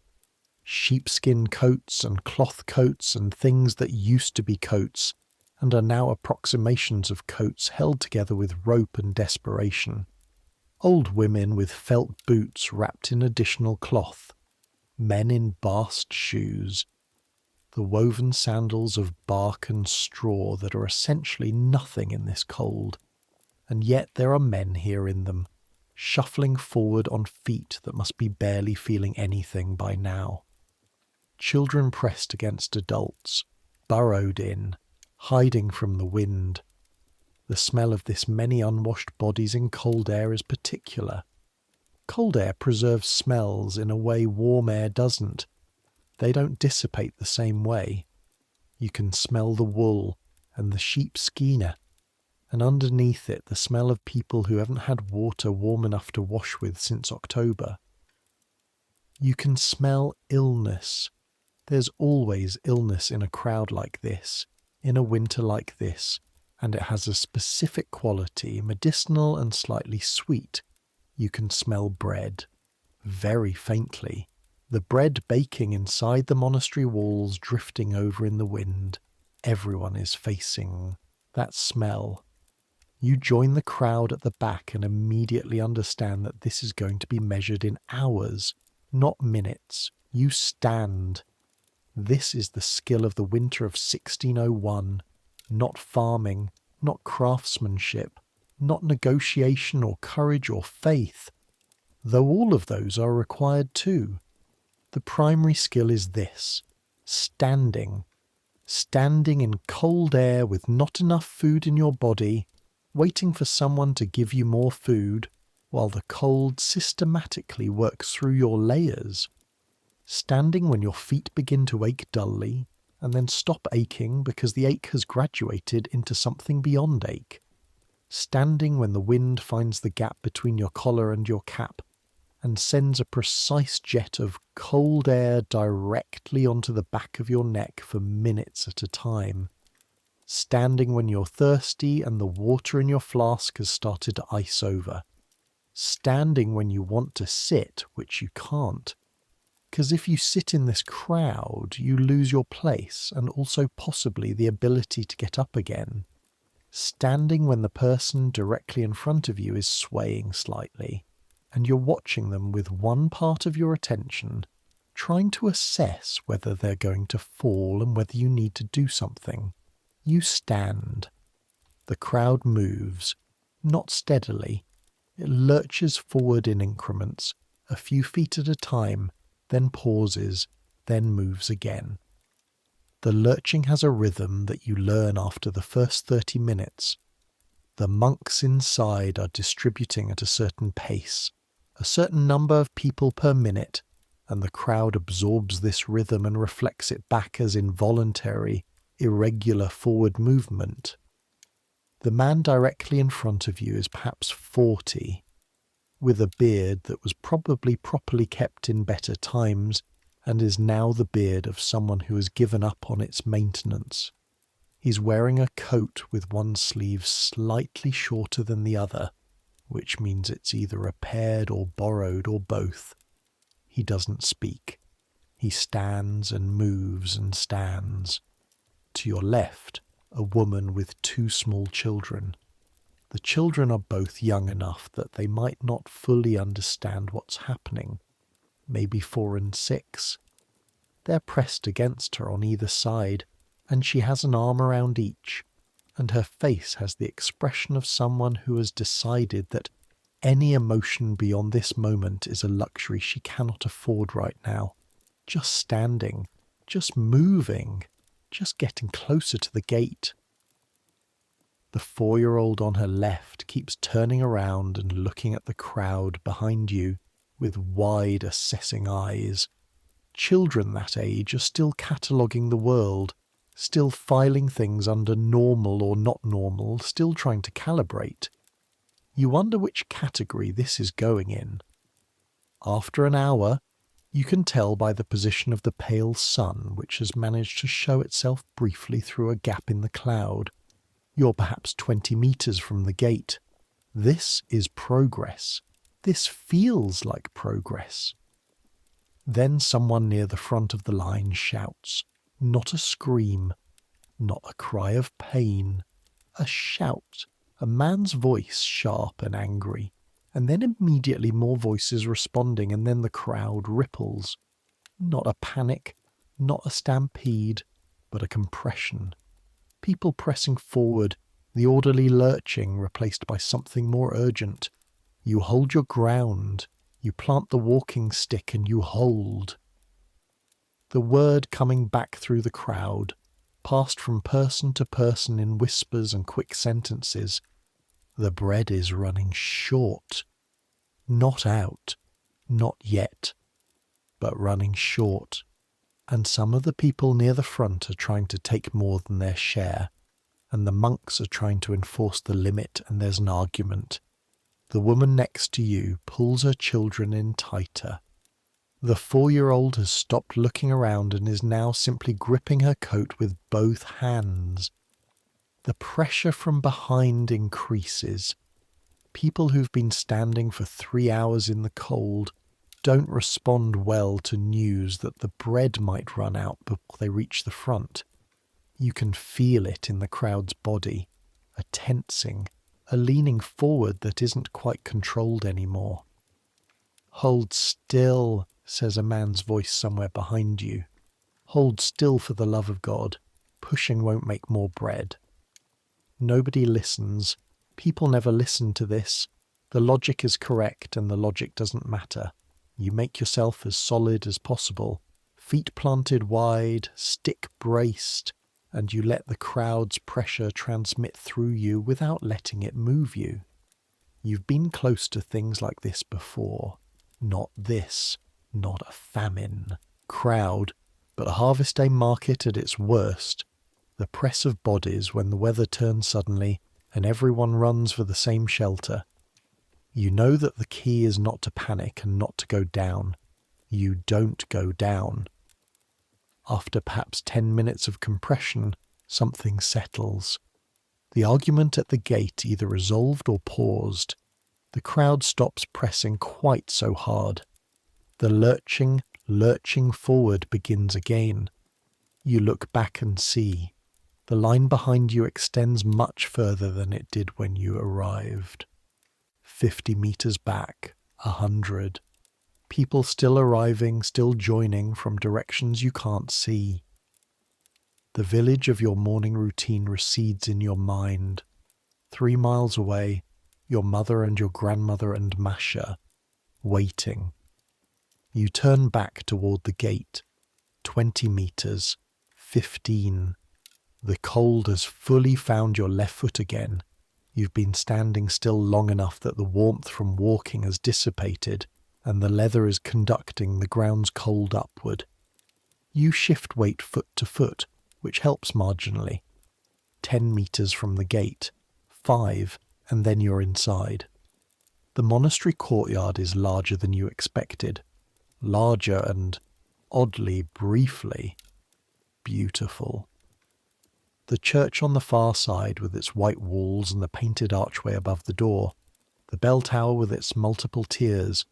Sheepskin coats and cloth coats and things that used to be coats and are now approximations of coats held together with rope and desperation. Old women with felt boots wrapped in additional cloth. Men in bast shoes. The woven sandals of bark and straw that are essentially nothing in this cold. And yet there are men here in them, shuffling forward on feet that must be barely feeling anything by now. Children pressed against adults, burrowed in, hiding from the wind. The smell of this many unwashed bodies in cold air is particular. Cold air preserves smells in a way warm air doesn't. They don't dissipate the same way. You can smell the wool and the sheep skeiner, and underneath it the smell of people who haven't had water warm enough to wash with since October. You can smell illness. There's always illness in a crowd like this, in a winter like this, and it has a specific quality, medicinal and slightly sweet. You can smell bread, very faintly. The bread baking inside the monastery walls, drifting over in the wind. Everyone is facing that smell. You join the crowd at the back and immediately understand that this is going to be measured in hours, not minutes. You stand. This is the skill of the winter of 1601, not farming, not craftsmanship, not negotiation or courage or faith, though all of those are required too. The primary skill is this: standing. Standing in cold air with not enough food in your body, waiting for someone to give you more food, while the cold systematically works through your layers. Standing when your feet begin to ache dully, and then stop aching because the ache has graduated into something beyond ache. Standing when the wind finds the gap between your collar and your cap, and sends a precise jet of cold air directly onto the back of your neck for minutes at a time. Standing when you're thirsty and the water in your flask has started to ice over. Standing when you want to sit, which you can't. Because if you sit in this crowd, you lose your place and also possibly the ability to get up again. Standing when the person directly in front of you is swaying slightly, and you're watching them with one part of your attention, trying to assess whether they're going to fall and whether you need to do something. You stand. The crowd moves, not steadily. It lurches forward in increments, a few feet at a time, then pauses, then moves again. The lurching has a rhythm that you learn after the first 30 minutes. The monks inside are distributing at a certain pace, a certain number of people per minute, and the crowd absorbs this rhythm and reflects it back as involuntary, irregular forward movement. The man directly in front of you is perhaps 40, with a beard that was probably properly kept in better times and is now the beard of someone who has given up on its maintenance. He's wearing a coat with one sleeve slightly shorter than the other, which means it's either repaired or borrowed or both. He doesn't speak. He stands and moves and stands. To your left, a woman with 2 small children. The children are both young enough that they might not fully understand what's happening, maybe 4 and 6. They're pressed against her on either side, and she has an arm around each, and her face has the expression of someone who has decided that any emotion beyond this moment is a luxury she cannot afford right now. Just standing, just moving, just getting closer to the gate. The 4-year-old on her left keeps turning around and looking at the crowd behind you with wide, assessing eyes. Children that age are still cataloguing the world, still filing things under normal or not normal, still trying to calibrate. You wonder which category this is going in. After an hour, you can tell by the position of the pale sun, which has managed to show itself briefly through a gap in the cloud. You're perhaps 20 meters from the gate. This is progress. This feels like progress. Then someone near the front of the line shouts, not a scream, not a cry of pain, a shout, a man's voice sharp and angry, and then immediately more voices responding, and then the crowd ripples. Not a panic, not a stampede, but a compression. People pressing forward, the orderly lurching replaced by something more urgent. You hold your ground, you plant the walking stick and you hold. The word coming back through the crowd, passed from person to person in whispers and quick sentences. The bread is running short. Not out, not yet, but running short. and some of the people near the front are trying to take more than their share, and the monks are trying to enforce the limit, and there's an argument. The woman next to you pulls her children in tighter. The 4-year-old has stopped looking around and is now simply gripping her coat with both hands. The pressure from behind increases. People who've been standing for 3 hours in the cold don't respond well to news that the bread might run out before they reach the front. You can feel it in the crowd's body, a tensing, a leaning forward that isn't quite controlled anymore. "Hold still," says a man's voice somewhere behind you. "Hold still for the love of God. Pushing won't make more bread." Nobody listens. People never listen to this. The logic is correct and the logic doesn't matter. You make yourself as solid as possible, feet planted wide, stick braced, and you let the crowd's pressure transmit through you without letting it move you. You've been close to things like this before. Not this, not a famine. Crowd, but a harvest day market at its worst. The press of bodies when the weather turns suddenly and everyone runs for the same shelter. You know that the key is not to panic and not to go down. You don't go down. After perhaps 10 minutes of compression, something settles. The argument at the gate either resolved or paused. The crowd stops pressing quite so hard. The lurching forward begins again. You look back and see. The line behind you extends much further than it did when you arrived. 50 meters back, 100. People still arriving, still joining from directions you can't see. The village of your morning routine recedes in your mind. 3 miles away, your mother and your grandmother and Masha, waiting. You turn back toward the gate. 20 meters, 15. The cold has fully found your left foot again. You've been standing still long enough that the warmth from walking has dissipated, and the leather is conducting the ground's cold upward. You shift weight foot to foot, which helps marginally. 10 meters from the gate, 5, and then you're inside. The monastery courtyard is larger than you expected. Larger and, oddly, briefly, beautiful. The church on the far side with its white walls and the painted archway above the door, the bell tower with its multiple tiers,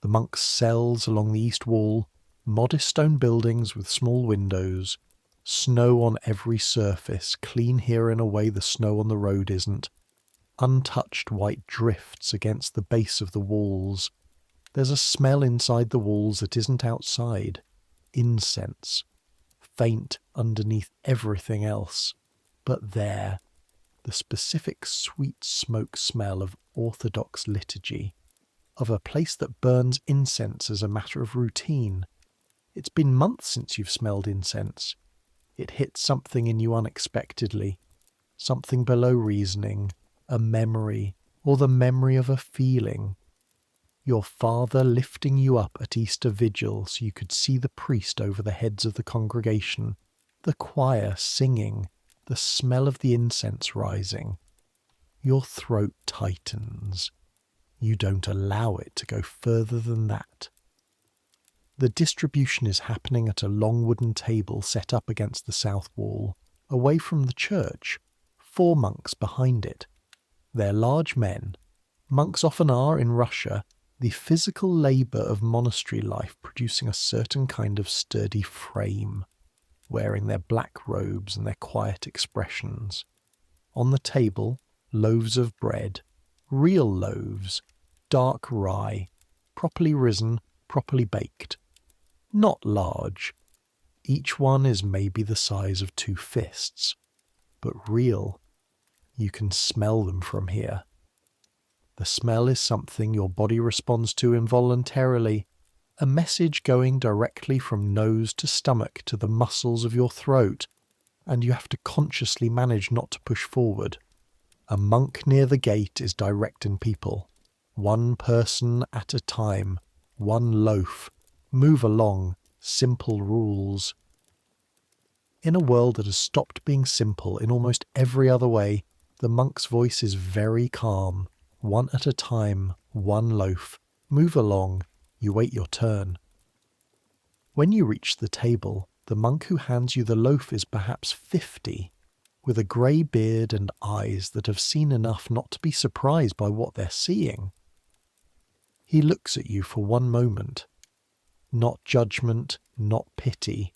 the monks' cells along the east wall, modest stone buildings with small windows, snow on every surface, clean here in a way the snow on the road isn't, untouched white drifts against the base of the walls. There's a smell inside the walls that isn't outside. Incense. Faint underneath everything else. But there, the specific sweet smoke smell of Orthodox liturgy, of a place that burns incense as a matter of routine. It's been months since you've smelled incense. It hits something in you unexpectedly, something below reasoning, a memory, or the memory of a feeling. Your father lifting you up at Easter Vigil so you could see the priest over the heads of the congregation, the choir singing, the smell of the incense rising. Your throat tightens. You don't allow it to go further than that. The distribution is happening at a long wooden table set up against the south wall, away from the church, 4 monks behind it. They're large men. Monks often are in Russia, the physical labour of monastery life producing a certain kind of sturdy frame, wearing their black robes and their quiet expressions. On the table, loaves of bread, real loaves, dark rye, properly risen, properly baked. Not large. Each one is maybe the size of 2 fists, but real. You can smell them from here. The smell is something your body responds to involuntarily, a message going directly from nose to stomach to the muscles of your throat, and you have to consciously manage not to push forward. A monk near the gate is directing people. 1 person at a time, 1 loaf. Move along, simple rules. In a world that has stopped being simple in almost every other way, the monk's voice is very calm. One at a time, one loaf. Move along, you wait your turn. When you reach the table, the monk who hands you the loaf is perhaps 50, with a grey beard and eyes that have seen enough not to be surprised by what they're seeing. He looks at you for one moment. Not judgment, not pity.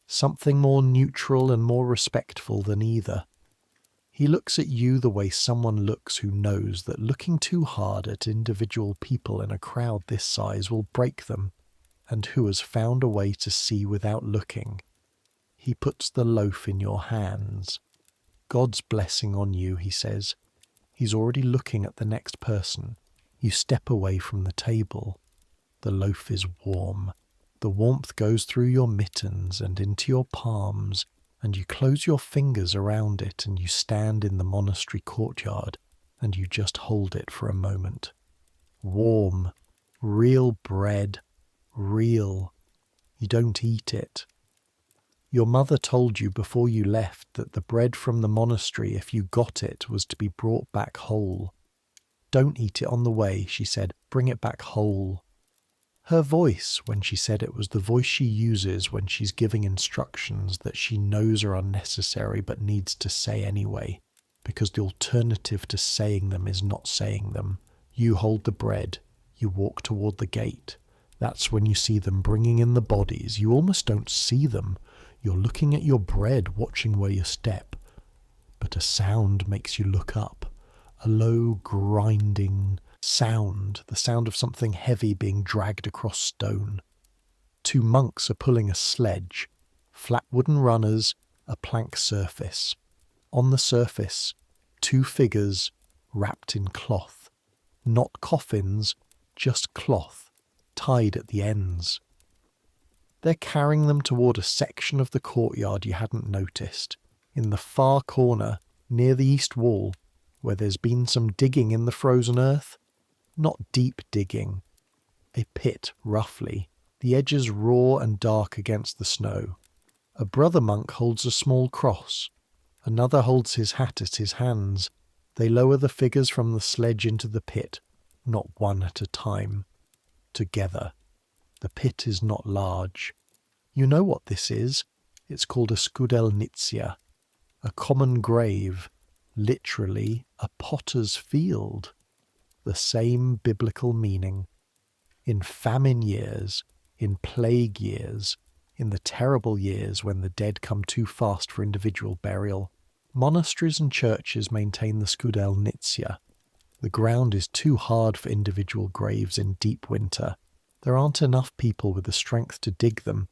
Something more neutral and more respectful than either. He looks at you the way someone looks who knows that looking too hard at individual people in a crowd this size will break them, and who has found a way to see without looking. He puts the loaf in your hands. God's blessing on you, he says. He's already looking at the next person. You step away from the table. The loaf is warm. The warmth goes through your mittens and into your palms, and you close your fingers around it, and you stand in the monastery courtyard, and you just hold it for a moment. Warm, real bread, real. You don't eat it. Your mother told you before you left that the bread from the monastery, if you got it, was to be brought back whole. Don't eat it on the way, she said. Bring it back whole. Her voice, when she said it, was the voice she uses when she's giving instructions that she knows are unnecessary but needs to say anyway, because the alternative to saying them is not saying them. You hold the bread. You walk toward the gate. That's when you see them bringing in the bodies. You almost don't see them. You're looking at your bread, watching where you step. But a sound makes you look up. A low, grinding sound, the sound of something heavy being dragged across stone. 2 monks are pulling a sledge. Flat wooden runners, a plank surface. On the surface, 2 figures wrapped in cloth. Not coffins, just cloth, tied at the ends. They're carrying them toward a section of the courtyard you hadn't noticed. In the far corner, near the east wall, where there's been some digging in the frozen earth. Not deep digging. A pit, roughly, the edges raw and dark against the snow. A brother monk holds a small cross. Another holds his hat at his hands. They lower the figures from the sledge into the pit, not one at a time. Together. The pit is not large. You know what this is. It's called a skudelnitsia, a common grave, literally a potter's field. The same biblical meaning. In famine years, in plague years, in the terrible years when the dead come too fast for individual burial, monasteries and churches maintain the skudelnitsia. The ground is too hard for individual graves in deep winter. There aren't enough people with the strength to dig them.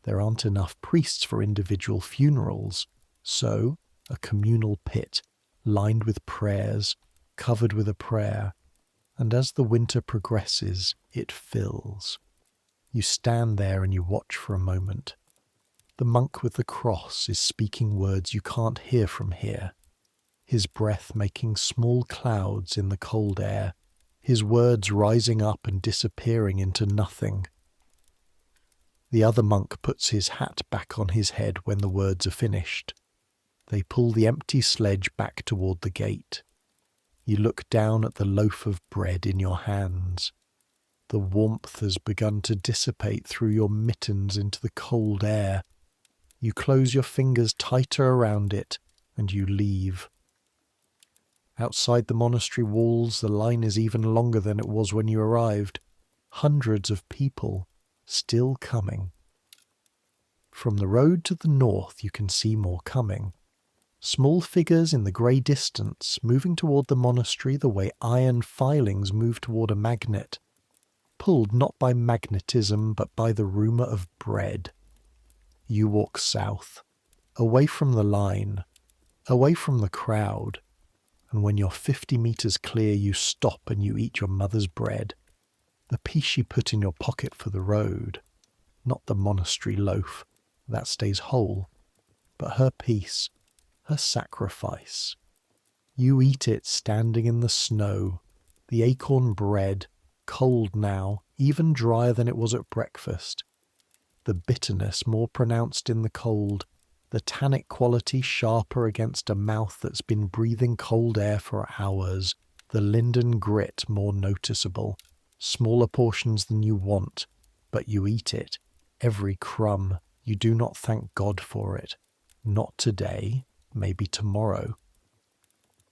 There aren't enough priests for individual funerals. So, a communal pit, lined with prayers, covered with a prayer. And as the winter progresses, it fills. You stand there and you watch for a moment. The monk with the cross is speaking words you can't hear from here. His breath making small clouds in the cold air, his words rising up and disappearing into nothing. The other monk puts his hat back on his head when the words are finished. They pull the empty sledge back toward the gate. You look down at the loaf of bread in your hands. The warmth has begun to dissipate through your mittens into the cold air. You close your fingers tighter around it, and you leave. Outside the monastery walls, the line is even longer than it was when you arrived. Hundreds of people, still coming. From the road to the north you can see more coming. Small figures in the grey distance, moving toward the monastery the way iron filings move toward a magnet. Pulled not by magnetism, but by the rumour of bread. You walk south, away from the line, away from the crowd. And when you're 50 metres clear, you stop and you eat your mother's bread, the piece she put in your pocket for the road, not the monastery loaf, that stays whole, but her piece, her sacrifice. You eat it standing in the snow, the acorn bread, cold now, even drier than it was at breakfast. the bitterness more pronounced in the cold, the tannic quality sharper against a mouth that's been breathing cold air for hours, the linden grit more noticeable, smaller portions than you want, but you eat it, every crumb. You do not thank God for it. Not today, maybe tomorrow.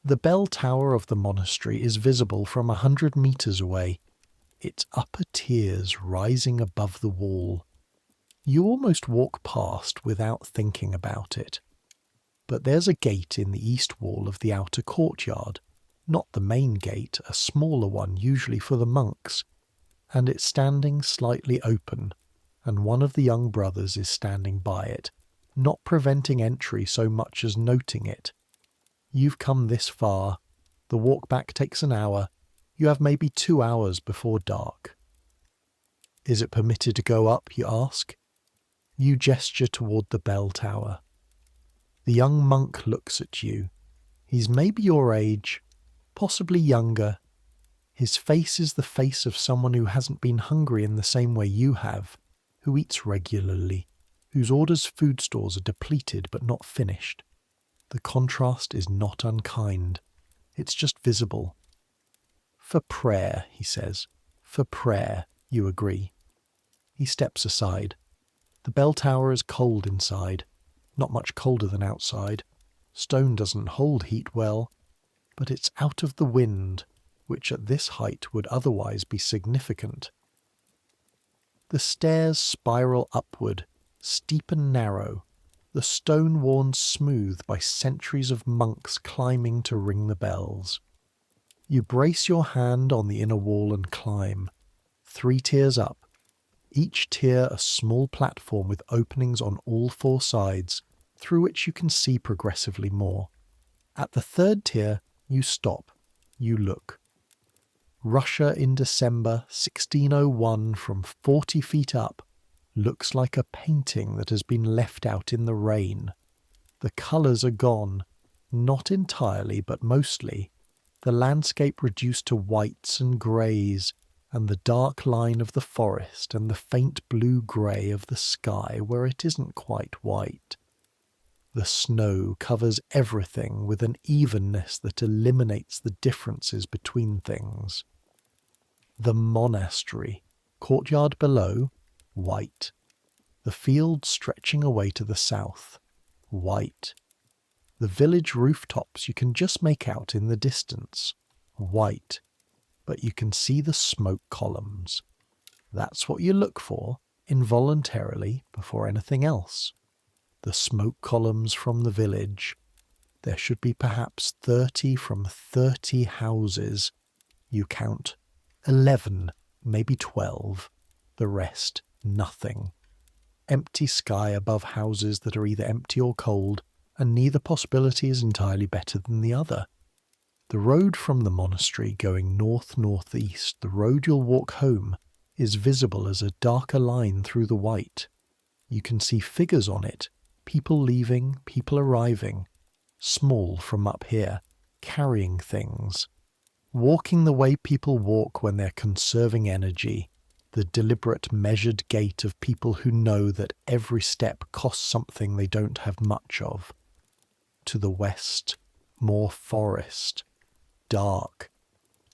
The bell tower of the monastery is visible from 100 meters away, its upper tiers rising above the wall. You almost walk past without thinking about it. But there's a gate in the east wall of the outer courtyard, not the main gate, a smaller one usually for the monks, and it's standing slightly open, and one of the young brothers is standing by it, not preventing entry so much as noting it. You've come this far. The walk back takes an hour. You have maybe 2 hours before dark. Is it permitted to go up, you ask? You gesture toward the bell tower. The young monk looks at you. He's maybe your age, possibly younger. His face is the face of someone who hasn't been hungry in the same way you have, who eats regularly, whose orders food stores are depleted but not finished. The contrast is not unkind. It's just visible. For prayer, he says. For prayer, you agree. He steps aside. The bell tower is cold inside, not much colder than outside. Stone doesn't hold heat well, but it's out of the wind, which at this height would otherwise be significant. The stairs spiral upward, steep and narrow, the stone worn smooth by centuries of monks climbing to ring the bells. You brace your hand on the inner wall and climb, 3 tiers up, each tier a small platform with openings on all 4 sides, through which you can see progressively more. At the 3rd tier, you stop, you look. Russia in December 1601 from 40 feet up looks like a painting that has been left out in the rain. The colours are gone, not entirely but mostly, the landscape reduced to whites and greys, and the dark line of the forest and the faint blue-grey of the sky where it isn't quite white. The snow covers everything with an evenness that eliminates the differences between things. The monastery, courtyard below, white. The field stretching away to the south, white. The village rooftops you can just make out in the distance, white. But you can see the smoke columns. That's what you look for, involuntarily, before anything else. The smoke columns from the village. There should be perhaps 30 from 30 houses. You count 11, maybe 12. The rest, nothing. Empty sky above houses that are either empty or cold, and neither possibility is entirely better than the other. The road from the monastery going north-northeast, the road you'll walk home, is visible as a darker line through the white. You can see figures on it, people leaving, people arriving, small from up here, carrying things, walking the way people walk when they're conserving energy, the deliberate measured gait of people who know that every step costs something they don't have much of. To the west, more forest, dark.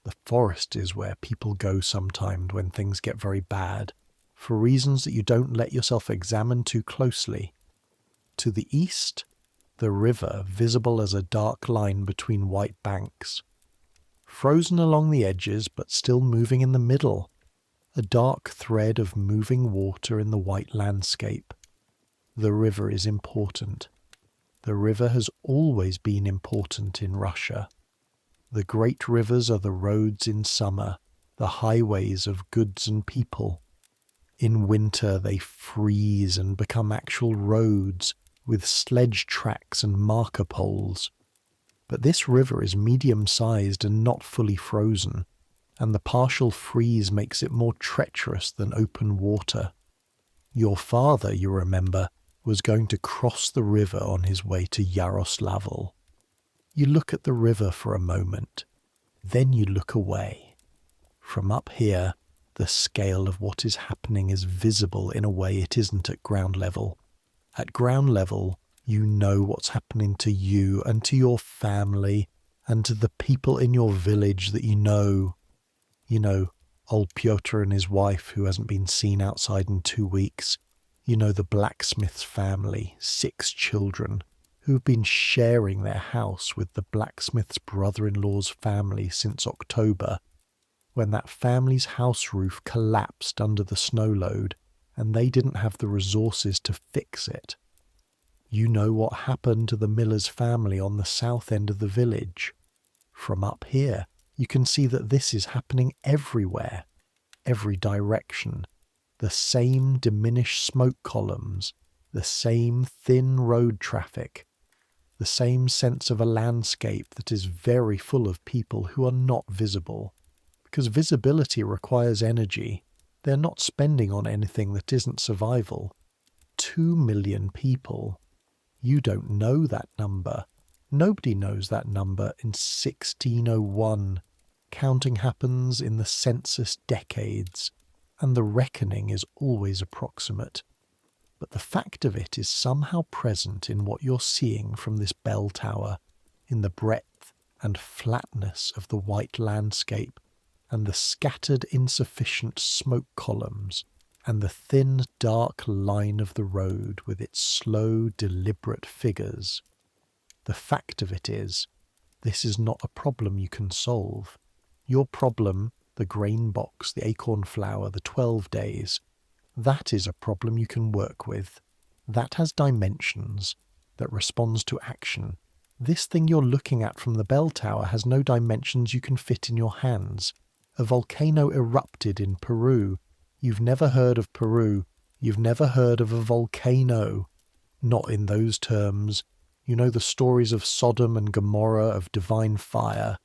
The forest is where people go sometimes when things get very bad, for reasons that you don't let yourself examine too closely. To the east, the river visible as a dark line between white banks. Frozen along the edges but still moving in the middle. A dark thread of moving water in the white landscape. The river is important. The river has always been important in Russia. The great rivers are the roads in summer, the highways of goods and people. In winter they freeze and become actual roads with sledge tracks and marker poles. But this river is medium-sized and not fully frozen, and the partial freeze makes it more treacherous than open water. Your father, you remember, was going to cross the river on his way to Yaroslavl. You look at the river for a moment, then you look away. From up here, The scale of what is happening is visible in a way it isn't at ground level. At ground level, you know what's happening to you and to your family and to the people in your village that you know. You know, old Pyotr and his wife who hasn't been seen outside in 2 weeks. You know the blacksmith's family, 6 children, who've been sharing their house with the blacksmith's brother-in-law's family since October, when that family's house roof collapsed under the snow load and they didn't have the resources to fix it. You know what happened to the miller's family on the south end of the village. From up here, you can see that this is happening everywhere, every direction. The same diminished smoke columns, the same thin road traffic, the same sense of a landscape that is very full of people who are not visible. Because visibility requires energy. They're not spending on anything that isn't survival. 2 million people. You don't know that number. Nobody knows that number in 1601. Counting happens in the census decades, and the reckoning is always approximate. But the fact of it is somehow present in what you're seeing from this bell tower, in the breadth and flatness of the white landscape, and the scattered insufficient smoke columns, and the thin dark line of the road with its slow deliberate figures. The fact of it is, this is not a problem you can solve. Your problem, the grain box, the acorn flour, the 12 days, that is a problem you can work with. That has dimensions, that responds to action. This thing you're looking at from the bell tower has no dimensions you can fit in your hands. A volcano erupted in Peru. You've never heard of Peru. You've never heard of a volcano. Not in those terms. You know the stories of Sodom and Gomorrah, of divine fire.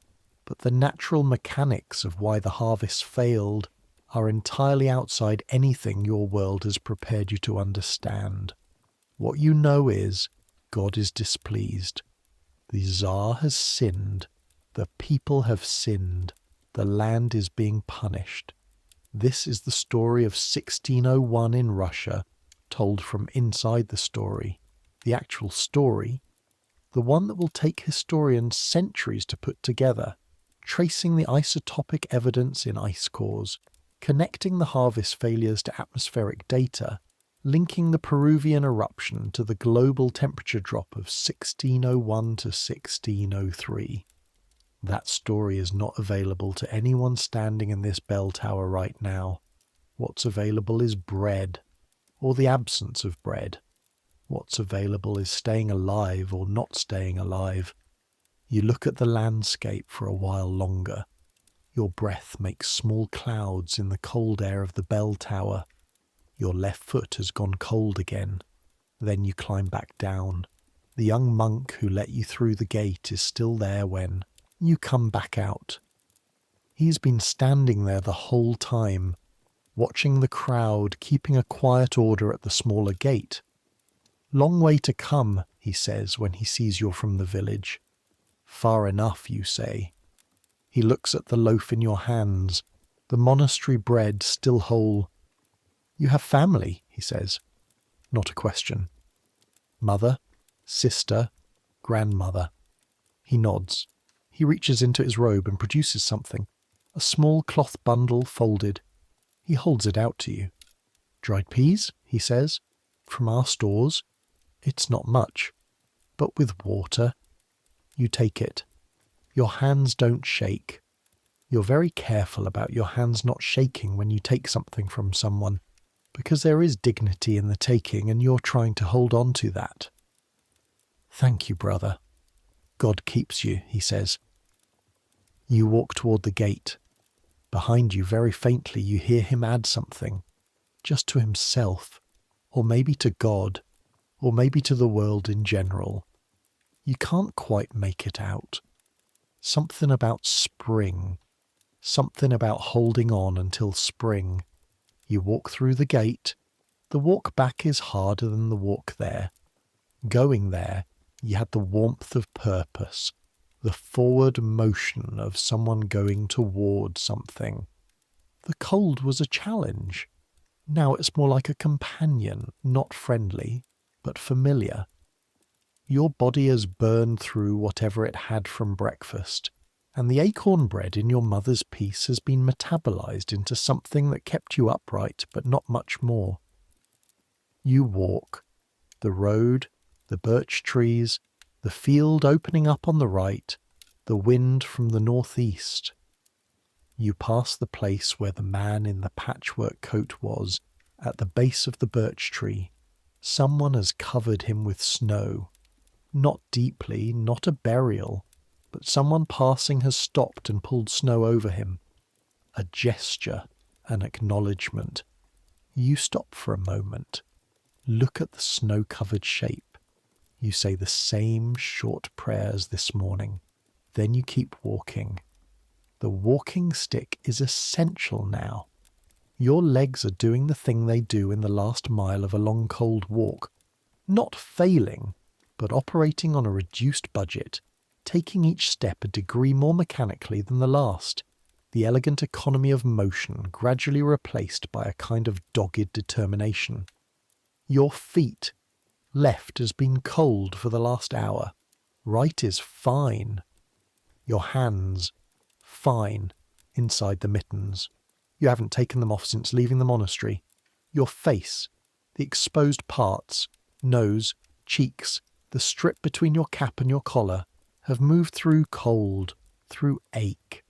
But the natural mechanics of why the harvest failed are entirely outside anything your world has prepared you to understand. What you know is, God is displeased. The Tsar has sinned. The people have sinned. The land is being punished. This is the story of 1601 in Russia, told from inside the story. The actual story, the one that will take historians centuries to put together, tracing the isotopic evidence in ice cores, connecting the harvest failures to atmospheric data, linking the Peruvian eruption to the global temperature drop of 1601 to 1603. That story is not available to anyone standing in this bell tower right now. What's available is bread, or the absence of bread. What's available is staying alive or not staying alive. You look at the landscape for a while longer. Your breath makes small clouds in the cold air of the bell tower. Your left foot has gone cold again. Then you climb back down. The young monk who let you through the gate is still there when you come back out. He's been standing there the whole time, watching the crowd, keeping a quiet order at the smaller gate. Long way to come, he says when he sees you're from the village. Far enough, you say. He looks at the loaf in your hands, the monastery bread still whole. You have family, he says. Not a question. Mother, sister, grandmother. He nods. He reaches into his robe and produces something, a small cloth bundle folded. He holds it out to you. Dried peas, he says, from our stores. It's not much, but with water. You take it. Your hands don't shake. You're very careful about your hands not shaking when you take something from someone, because there is dignity in the taking and you're trying to hold on to that. Thank you, brother. God keeps you, he says. You walk toward the gate. Behind you, very faintly, you hear him add something, just to himself, or maybe to God, or maybe to the world in general. You can't quite make it out. Something about spring, something about holding on until spring. You walk through the gate. The walk back is harder than the walk there. Going there, you had the warmth of purpose, the forward motion of someone going toward something. The cold was a challenge. Now it's more like a companion, not friendly, but familiar. Your body has burned through whatever it had from breakfast, and the acorn bread in your mother's piece has been metabolized into something that kept you upright, but not much more. You walk. The road, the birch trees, the field opening up on the right, the wind from the northeast. You pass the place where the man in the patchwork coat was, at the base of the birch tree. Someone has covered him with snow. Not deeply, not a burial, but someone passing has stopped and pulled snow over him. A gesture, an acknowledgement. You stop for a moment. Look at the snow-covered shape. You say the same short prayers this morning. Then you keep walking. The walking stick is essential now. Your legs are doing the thing they do in the last mile of a long cold walk. Not failing, but operating on a reduced budget, taking each step a degree more mechanically than the last, the elegant economy of motion gradually replaced by a kind of dogged determination. Your feet. Left has been cold for the last hour. Right is fine. Your hands. Fine. Inside the mittens. You haven't taken them off since leaving the monastery. Your face. The exposed parts. Nose. Cheeks. The strip between your cap and your collar have moved through cold, through ache,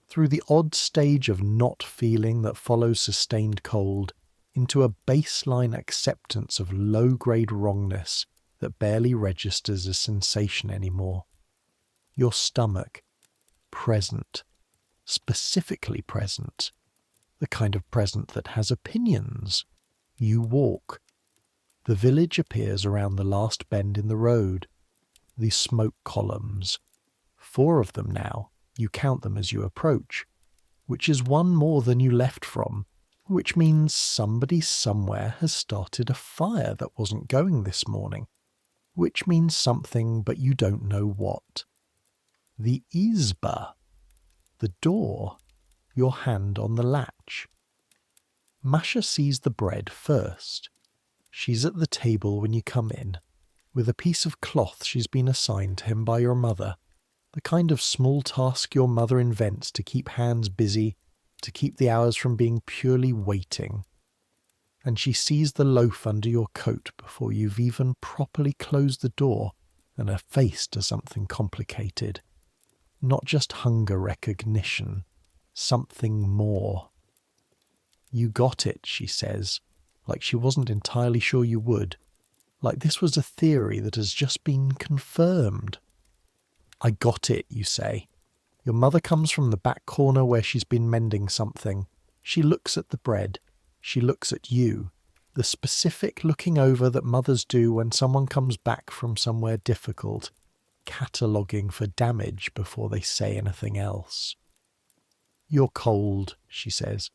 through the odd stage of not feeling that follows sustained cold, into a baseline acceptance of low-grade wrongness that barely registers as sensation anymore. Your stomach, present, specifically present, the kind of present that has opinions. You walk. The village appears around the last bend in the road. The smoke columns. 4 of them now, you count them as you approach, which is one more than you left from, which means somebody somewhere has started a fire that wasn't going this morning, which means something but you don't know what. The izba, the door, your hand on the latch. Masha sees the bread first. She's at the table when you come in, with a piece of cloth she's been assigned to him by your mother, the kind of small task your mother invents to keep hands busy, to keep the hours from being purely waiting. And she sees the loaf under your coat before you've even properly closed the door and are faced to something complicated. Not just hunger recognition, something more. You got it, she says, like she wasn't entirely sure you would, like this was a theory that has just been confirmed. I got it, you say. Your mother comes from the back corner where she's been mending something. She looks at the bread. She looks at you. The specific looking over that mothers do when someone comes back from somewhere difficult, cataloguing for damage before they say anything else. You're cold, she says.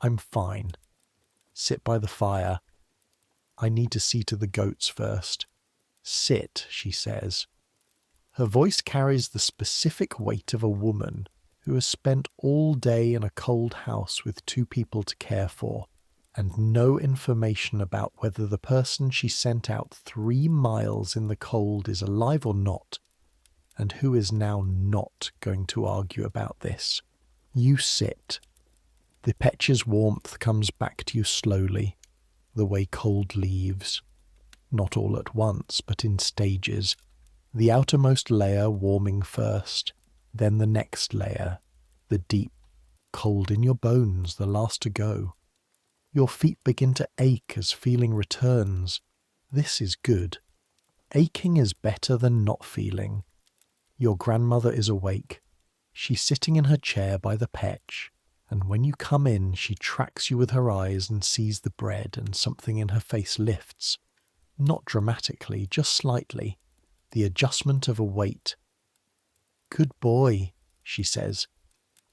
I'm fine. Sit by the fire. I need to see to the goats first. Sit, she says. Her voice carries the specific weight of a woman who has spent all day in a cold house with 2 people to care for, and no information about whether the person she sent out 3 miles in the cold is alive or not, and who is now not going to argue about this. You sit. The petch's warmth comes back to you slowly, the way cold leaves. Not all at once, but in stages. The outermost layer warming first, then the next layer, the deep, cold in your bones, the last to go. Your feet begin to ache as feeling returns. This is good. Aching is better than not feeling. Your grandmother is awake. She's sitting in her chair by the petch, and when you come in she tracks you with her eyes and sees the bread, and something in her face lifts. Not dramatically, just slightly. The adjustment of a weight. Good boy, she says.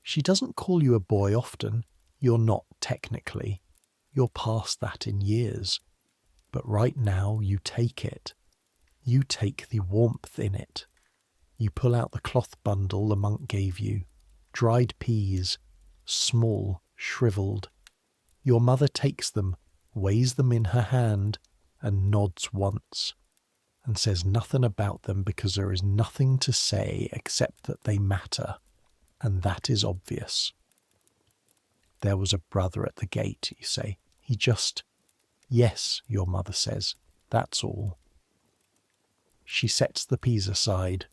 She doesn't call you a boy often. You're not, technically. You're past that in years. But right now you take it. You take the warmth in it. You pull out the cloth bundle the monk gave you. Dried peas. Small, shriveled. Your mother takes them, weighs them in her hand, and nods once, and says nothing about them because there is nothing to say except that they matter, and that is obvious. There was a brother at the gate, you say. He just... Yes, your mother says, that's all. She sets the peas aside.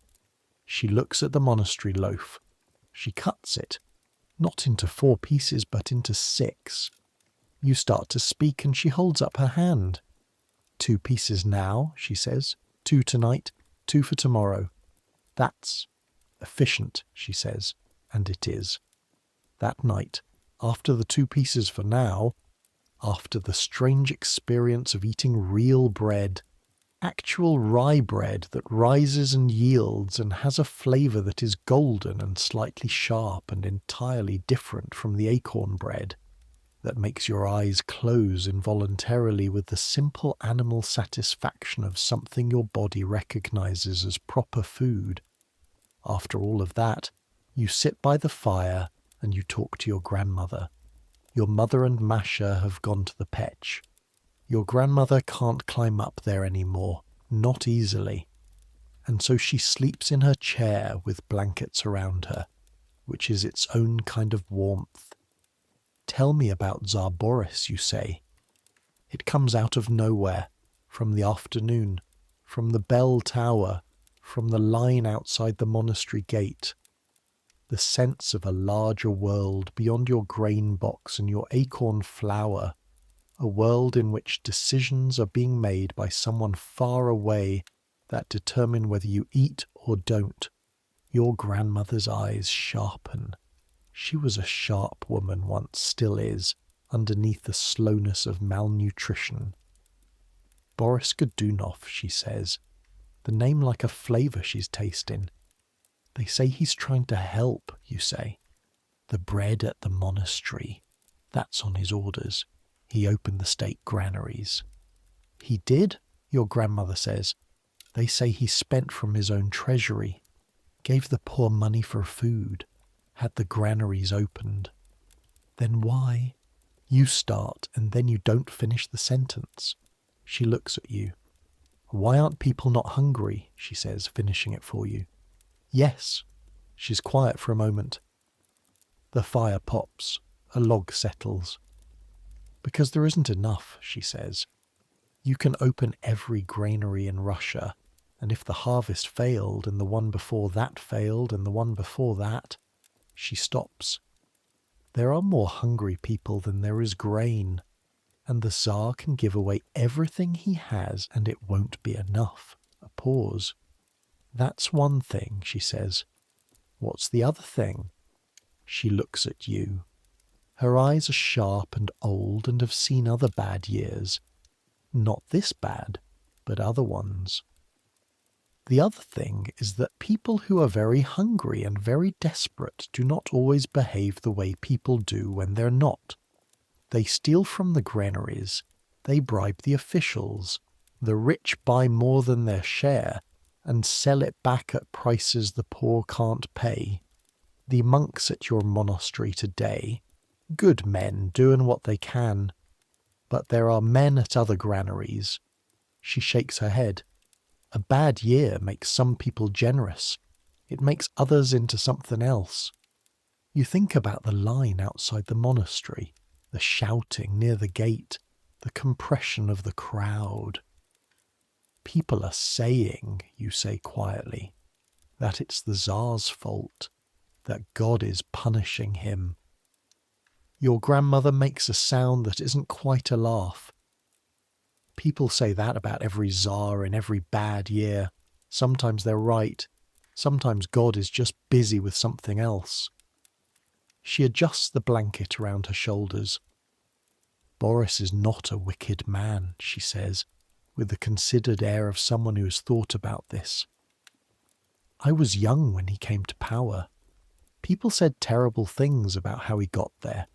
She looks at the monastery loaf. She cuts it, not into 4 pieces, but into 6. You start to speak and she holds up her hand. 2 pieces now, she says. 2 tonight, 2 for tomorrow. That's efficient, she says, and it is. That night, after the 2 pieces for now, after the strange experience of eating real bread, actual rye bread that rises and yields and has a flavour that is golden and slightly sharp and entirely different from the acorn bread, that makes your eyes close involuntarily with the simple animal satisfaction of something your body recognises as proper food. After all of that, you sit by the fire and you talk to your grandmother. Your mother and Masha have gone to the petch. Your grandmother can't climb up there any more, not easily, and so she sleeps in her chair with blankets around her, which is its own kind of warmth. Tell me about Tsar Boris, you say. It comes out of nowhere, from the afternoon, from the bell tower, from the line outside the monastery gate. The sense of a larger world beyond your grain box and your acorn flour, a world in which decisions are being made by someone far away that determine whether you eat or don't. Your grandmother's eyes sharpen. She was a sharp woman once, still is, underneath the slowness of malnutrition. Boris Godunov, she says, the name like a flavour she's tasting. They say he's trying to help, you say. The bread at the monastery, that's on his orders. He opened the state granaries. He did, your grandmother says. They say he spent from his own treasury, gave the poor money for food, had the granaries opened. Then why? You start and then you don't finish the sentence. She looks at you. Why aren't people not hungry, she says, finishing it for you. Yes. She's quiet for a moment. The fire pops. A log settles. Because there isn't enough, she says. You can open every granary in Russia, and if the harvest failed, and the one before that failed, and the one before that, she stops. There are more hungry people than there is grain, and the Tsar can give away everything he has, and it won't be enough. A pause. That's one thing, she says. What's the other thing? She looks at you. Her eyes are sharp and old and have seen other bad years. Not this bad, but other ones. The other thing is that people who are very hungry and very desperate do not always behave the way people do when they're not. They steal from the granaries. They bribe the officials. The rich buy more than their share and sell it back at prices the poor can't pay. The monks at your monastery today, good men doing what they can, but there are men at other granaries. She shakes her head. A bad year makes some people generous. It makes others into something else. You think about the line outside the monastery, the shouting near the gate, the compression of the crowd. People are saying, you say quietly, that it's the Tsar's fault, that God is punishing him. Your grandmother makes a sound that isn't quite a laugh. People say that about every Tsar in every bad year. Sometimes they're right. Sometimes God is just busy with something else. She adjusts the blanket around her shoulders. Boris is not a wicked man, she says, with the considered air of someone who has thought about this. I was young when he came to power. People said terrible things about how he got there.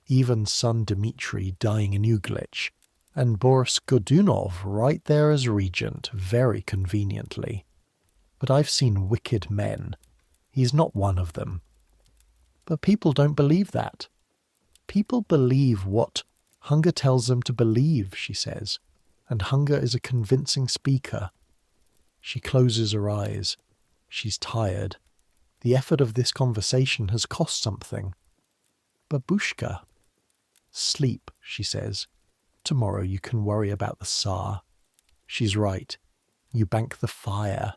Even son Dmitri dying in Uglitch, and Boris Godunov right there as regent, very conveniently. But I've seen wicked men. He's not one of them. But people don't believe that. People believe what hunger tells them to believe, she says, and hunger is a convincing speaker. She closes her eyes. She's tired. The effort of this conversation has cost something. Babushka. Sleep, she says. Tomorrow you can worry about the Tsar. She's right. You bank the fire.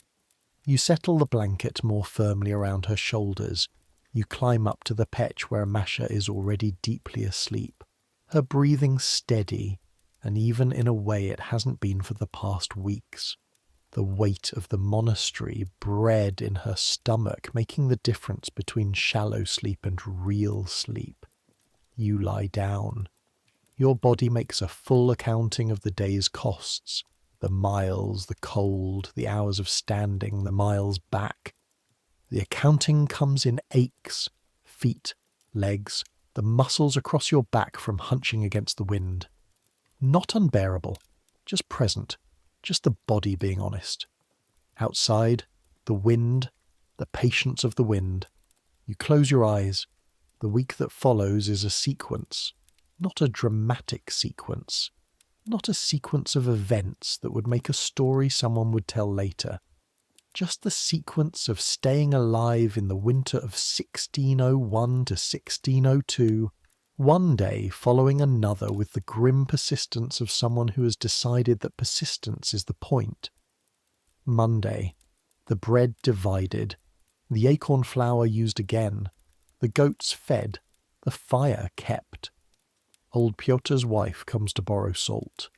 You settle the blanket more firmly around her shoulders. You climb up to the petch where Masha is already deeply asleep. Her breathing steady, and even in a way it hasn't been for the past weeks. The weight of the monastery bred in her stomach, making the difference between shallow sleep and real sleep. You lie down. Your body makes a full accounting of the day's costs. The miles, the cold, the hours of standing, the miles back. The accounting comes in aches, feet, legs, the muscles across your back from hunching against the wind. Not unbearable, just present, just the body being honest. Outside, the wind, the patience of the wind. You close your eyes. The week that follows is a sequence, not a dramatic sequence, not a sequence of events that would make a story someone would tell later. Just the sequence of staying alive in the winter of 1601 to 1602, one day following another with the grim persistence of someone who has decided that persistence is the point. Monday, the bread divided, the acorn flour used again, the goats fed, the fire kept. Old Pyotr's wife comes to borrow salt.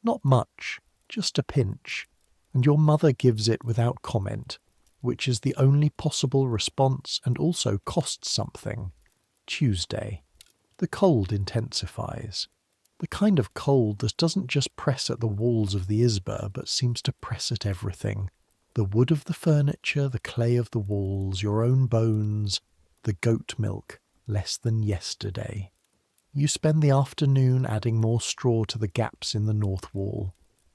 Not much, just a pinch, and your mother gives it without comment, which is the only possible response and also costs something. Tuesday. The cold intensifies. The kind of cold that doesn't just press at the walls of the izba, but seems to press at everything. The wood of the furniture, the clay of the walls, your own bones, the goat milk, less than yesterday. You spend the afternoon adding more straw to the gaps in the north wall.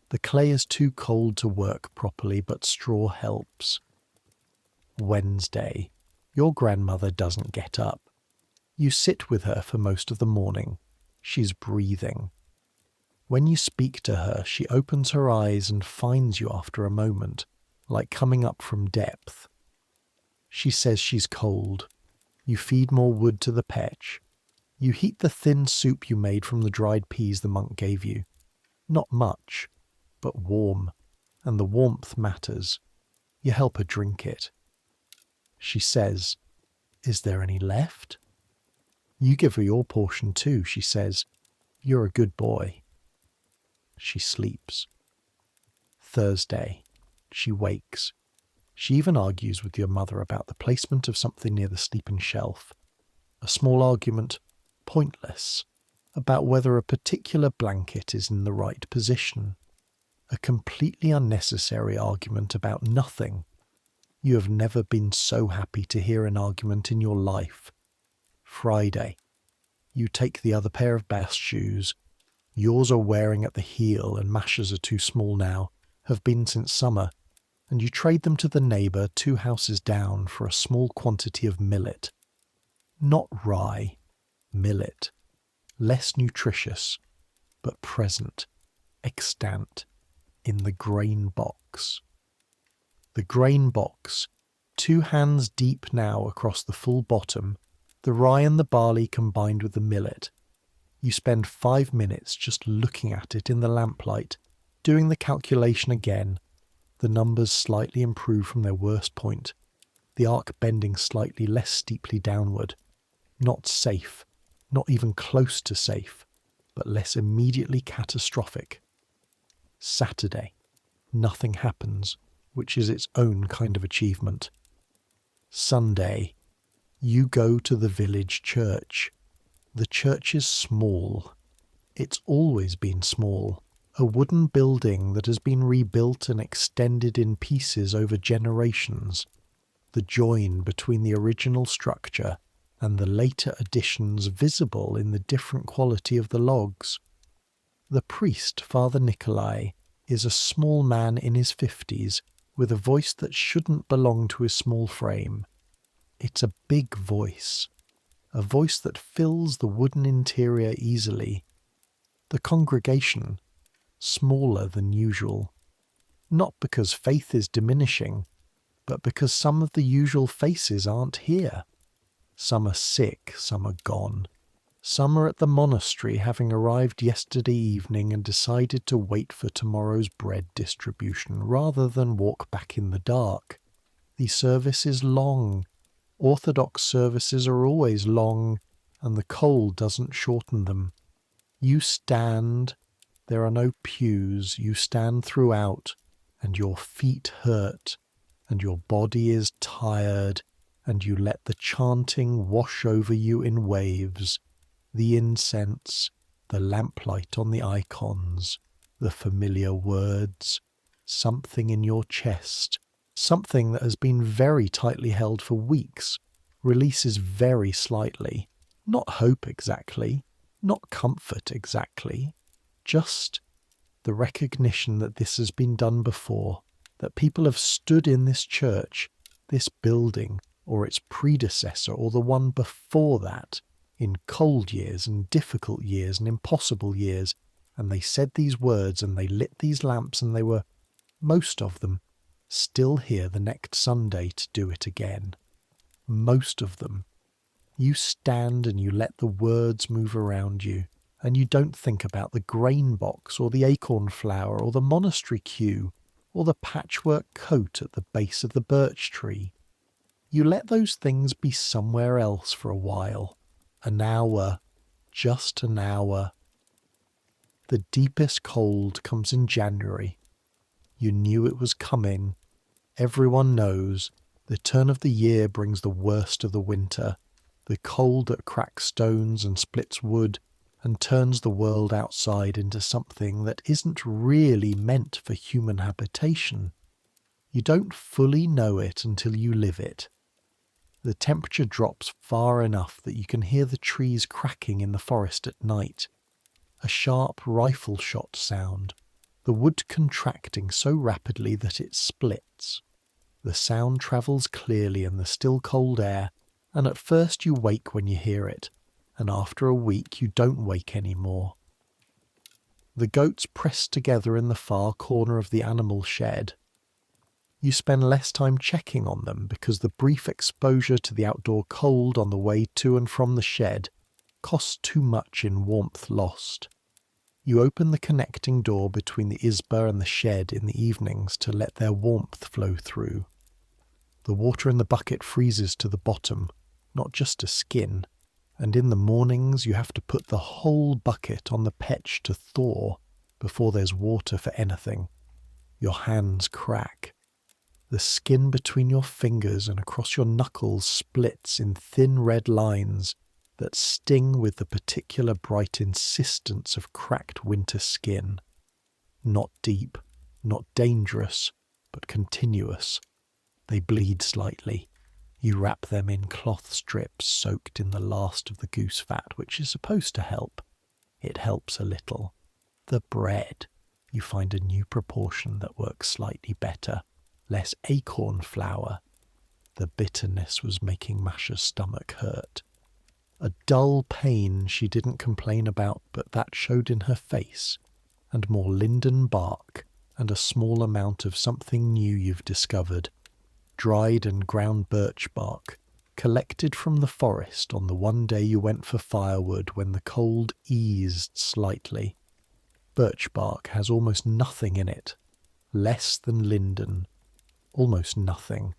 The clay is too cold to work properly, but straw helps. Wednesday. Your grandmother doesn't get up. You sit with her for most of the morning. She's breathing. When you speak to her, she opens her eyes and finds you after a moment, like coming up from depth. She says she's cold. You feed more wood to the petch. You heat the thin soup you made from the dried peas the monk gave you. Not much, but warm, and the warmth matters. You help her drink it. She says, "Is there any left?" You give her your portion too, she says. "You're a good boy." She sleeps. Thursday. She wakes. She even argues with your mother about the placement of something near the sleeping shelf. A small argument, pointless, about whether a particular blanket is in the right position. A completely unnecessary argument about nothing. You have never been so happy to hear an argument in your life. Friday. You take the other pair of bast shoes. Yours are wearing at the heel and Masha's are too small now, have been since summer, and you trade them to the neighbour 2 houses down for a small quantity of millet. Not rye, millet. Less nutritious, but present, extant, in the grain box. The grain box, 2 hands deep now across the full bottom, the rye and the barley combined with the millet. You spend 5 minutes just looking at it in the lamplight, doing the calculation again, the numbers slightly improve from their worst point, the arc bending slightly less steeply downward. Not safe, not even close to safe, but less immediately catastrophic. Saturday. Nothing happens, which is its own kind of achievement. Sunday. You go to the village church. The church is small. It's always been small. A wooden building that has been rebuilt and extended in pieces over generations. The join between the original structure and the later additions visible in the different quality of the logs. The priest, Father Nikolai, is a small man in his 50s with a voice that shouldn't belong to his small frame. It's a big voice. a voice that fills the wooden interior easily. The congregation, smaller than usual, not because faith is diminishing, but because some of the usual faces aren't here. Some are sick, some are gone. Some are at the monastery, having arrived yesterday evening and decided to wait for tomorrow's bread distribution rather than walk back in the dark. The service is long. Orthodox services are always long, and the cold doesn't shorten them. You stand, there are no pews, you stand throughout, and your feet hurt, and your body is tired, and you let the chanting wash over you in waves, the incense, the lamplight on the icons, the familiar words, something in your chest, something that has been very tightly held for weeks, releases very slightly, not hope exactly, not comfort exactly, just the recognition that this has been done before, that people have stood in this church, this building, or its predecessor, or the one before that, in cold years and difficult years and impossible years, and they said these words and they lit these lamps and they were, most of them, still here the next Sunday to do it again. Most of them. You stand and you let the words move around you, and you don't think about the grain box or the acorn flower or the monastery queue or the patchwork coat at the base of the birch tree. You let those things be somewhere else for a while. An hour, just an hour. The deepest cold comes in January. You knew it was coming. Everyone knows. The turn of the year brings the worst of the winter. The cold that cracks stones and splits wood and turns the world outside into something that isn't really meant for human habitation. You don't fully know it until you live it. The temperature drops far enough that you can hear the trees cracking in the forest at night. A sharp rifle shot sound, the wood contracting so rapidly that it splits. The sound travels clearly in the still cold air, and at first you wake when you hear it, and after a week you don't wake any more. The goats press together in the far corner of the animal shed. You spend less time checking on them because the brief exposure to the outdoor cold on the way to and from the shed costs too much in warmth lost. You open the connecting door between the isba and the shed in the evenings to let their warmth flow through. The water in the bucket freezes to the bottom, not just to skin, and in the mornings you have to put the whole bucket on the petch to thaw before there's water for anything. Your hands crack. The skin between your fingers and across your knuckles splits in thin red lines that sting with the particular bright insistence of cracked winter skin. Not deep, not dangerous, but continuous. They bleed slightly. You wrap them in cloth strips soaked in the last of the goose fat, which is supposed to help. It helps a little. The bread. You find a new proportion that works slightly better. Less acorn flour. The bitterness was making Masha's stomach hurt. A dull pain she didn't complain about, but that showed in her face, and more linden bark, and a small amount of something new you've discovered. Dried and ground birch bark, collected from the forest on the one day you went for firewood when the cold eased slightly. Birch bark has almost nothing in it, less than linden, almost nothing,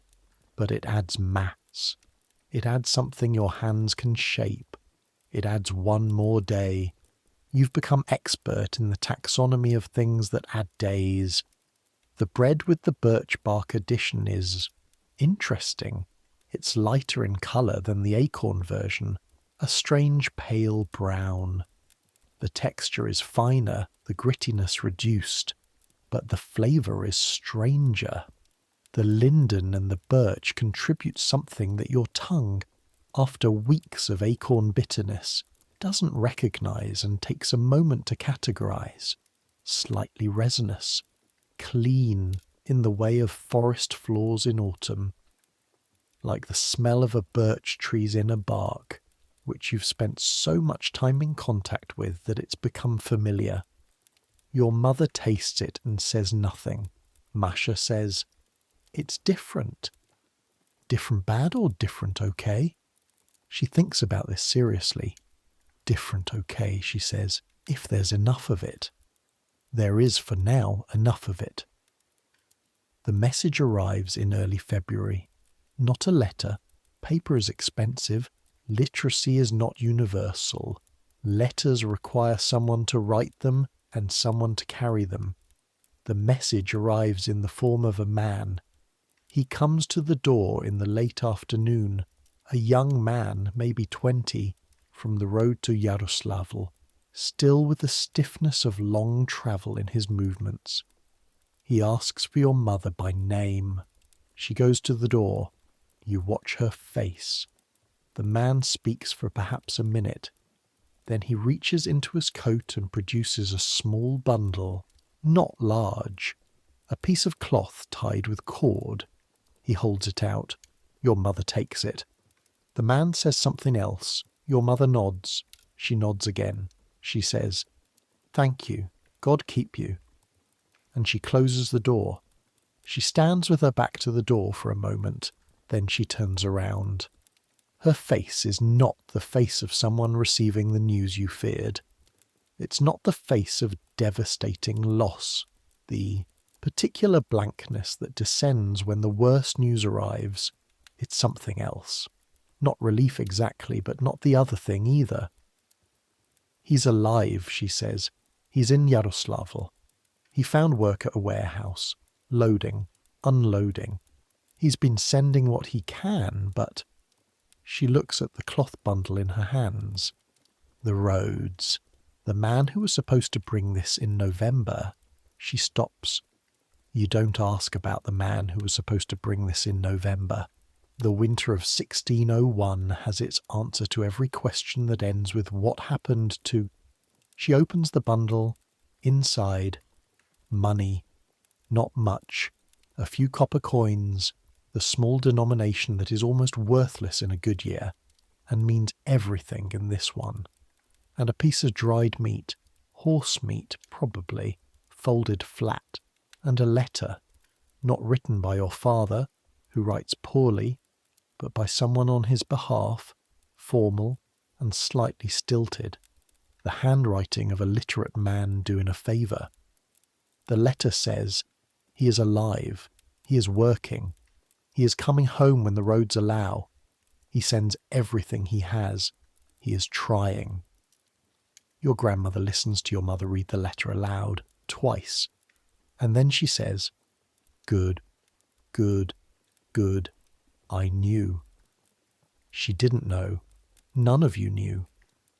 but it adds mass. It adds something your hands can shape. It adds one more day. You've become expert in the taxonomy of things that add days. The bread with the birch bark addition is interesting. It's lighter in colour than the acorn version, a strange pale brown. The texture is finer, the grittiness reduced, but the flavour is stranger. The linden and the birch contribute something that your tongue, after weeks of acorn bitterness, doesn't recognise and takes a moment to categorise. Slightly resinous, clean in the way of forest floors in autumn, like the smell of a birch tree's inner bark, which you've spent so much time in contact with that it's become familiar. Your mother tastes it and says nothing. Masha says, "It's different." Different bad or different okay? She thinks about this seriously. Different okay, she says, if there's enough of it. There is, for now, enough of it. The message arrives in early February. Not a letter. Paper is expensive. Literacy is not universal. Letters require someone to write them and someone to carry them. The message arrives in the form of a man. He comes to the door in the late afternoon, a young man, maybe 20, from the road to Yaroslavl, still with the stiffness of long travel in his movements. He asks for your mother by name. She goes to the door. You watch her face. The man speaks for perhaps a minute. Then he reaches into his coat and produces a small bundle, not large, a piece of cloth tied with cord. He holds it out. Your mother takes it. The man says something else. Your mother nods. She nods again. She says, "Thank you. God keep you." And she closes the door. She stands with her back to the door for a moment. Then she turns around. Her face is not the face of someone receiving the news you feared. It's not the face of devastating loss, the particular blankness that descends when the worst news arrives. It's something else. Not relief exactly, but not the other thing either. "He's alive," she says. "He's in Yaroslavl. He found work at a warehouse, loading, unloading. He's been sending what he can, but..." She looks at the cloth bundle in her hands. The roads. The man who was supposed to bring this in November. She stops. You don't ask about the man who was supposed to bring this in November. The winter of 1601 has its answer to every question that ends with "what happened to..." She opens the bundle. Inside, money. Not much. A few copper coins, the small denomination that is almost worthless in a good year, and means everything in this one. And a piece of dried meat, horse meat probably, folded flat, and a letter, not written by your father, who writes poorly, but by someone on his behalf, formal and slightly stilted, the handwriting of a literate man doing a favour. The letter says, he is alive, he is working, he is coming home when the roads allow, he sends everything he has, he is trying. Your grandmother listens to your mother read the letter aloud, twice, and then she says, "Good, good, good, I knew." She didn't know. None of you knew.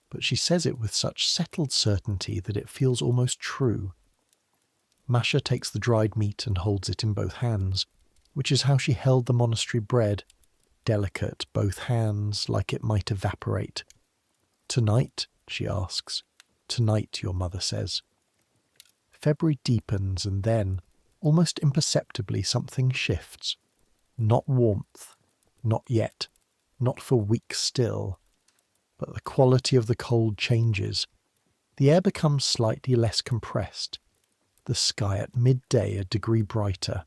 But she says it with such settled certainty that it feels almost true. Masha takes the dried meat and holds it in both hands, which is how she held the monastery bread, delicate, both hands, like it might evaporate. "Tonight?" she asks. "Tonight," your mother says. February deepens, and then, almost imperceptibly, something shifts. Not warmth, not yet, not for weeks still, but the quality of the cold changes. The air becomes slightly less compressed. The sky at midday a degree brighter.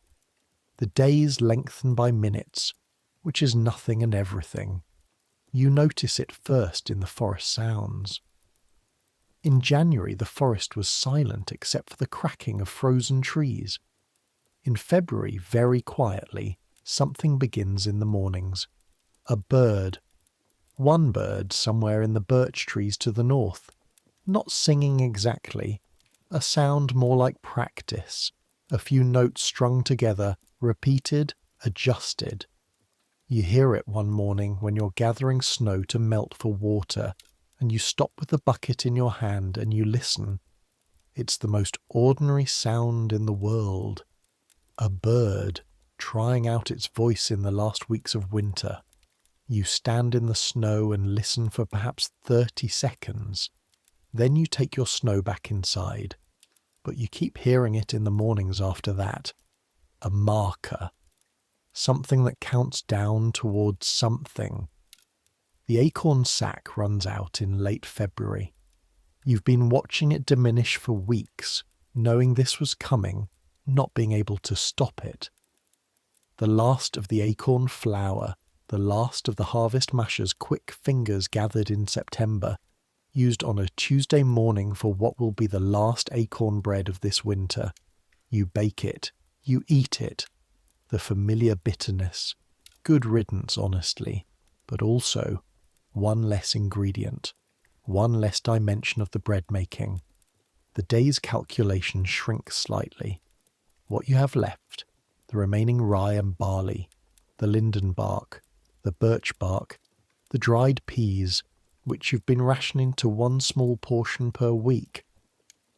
The days lengthen by minutes, which is nothing and everything. You notice it first in the forest sounds. In January the forest was silent except for the cracking of frozen trees. In February, very quietly, something begins in the mornings. A bird. One bird somewhere in the birch trees to the north. Not singing exactly. A sound more like practice. A few notes strung together, repeated, adjusted. You hear it one morning when you're gathering snow to melt for water, and you stop with the bucket in your hand and you listen. It's the most ordinary sound in the world. A bird trying out its voice in the last weeks of winter. You stand in the snow and listen for perhaps 30 seconds. Then you take your snow back inside. But you keep hearing it in the mornings after that. A marker. Something that counts down towards something. The acorn sack runs out in late February. You've been watching it diminish for weeks, knowing this was coming, not being able to stop it. The last of the acorn flour, the last of the harvest masher's quick fingers gathered in September, used on a Tuesday morning for what will be the last acorn bread of this winter. You bake it, you eat it. The familiar bitterness, good riddance honestly, but also one less ingredient, one less dimension of the bread making. The day's calculation shrinks slightly. What you have left, the remaining rye and barley, the linden bark, the birch bark, the dried peas, which you've been rationing to one small portion per week,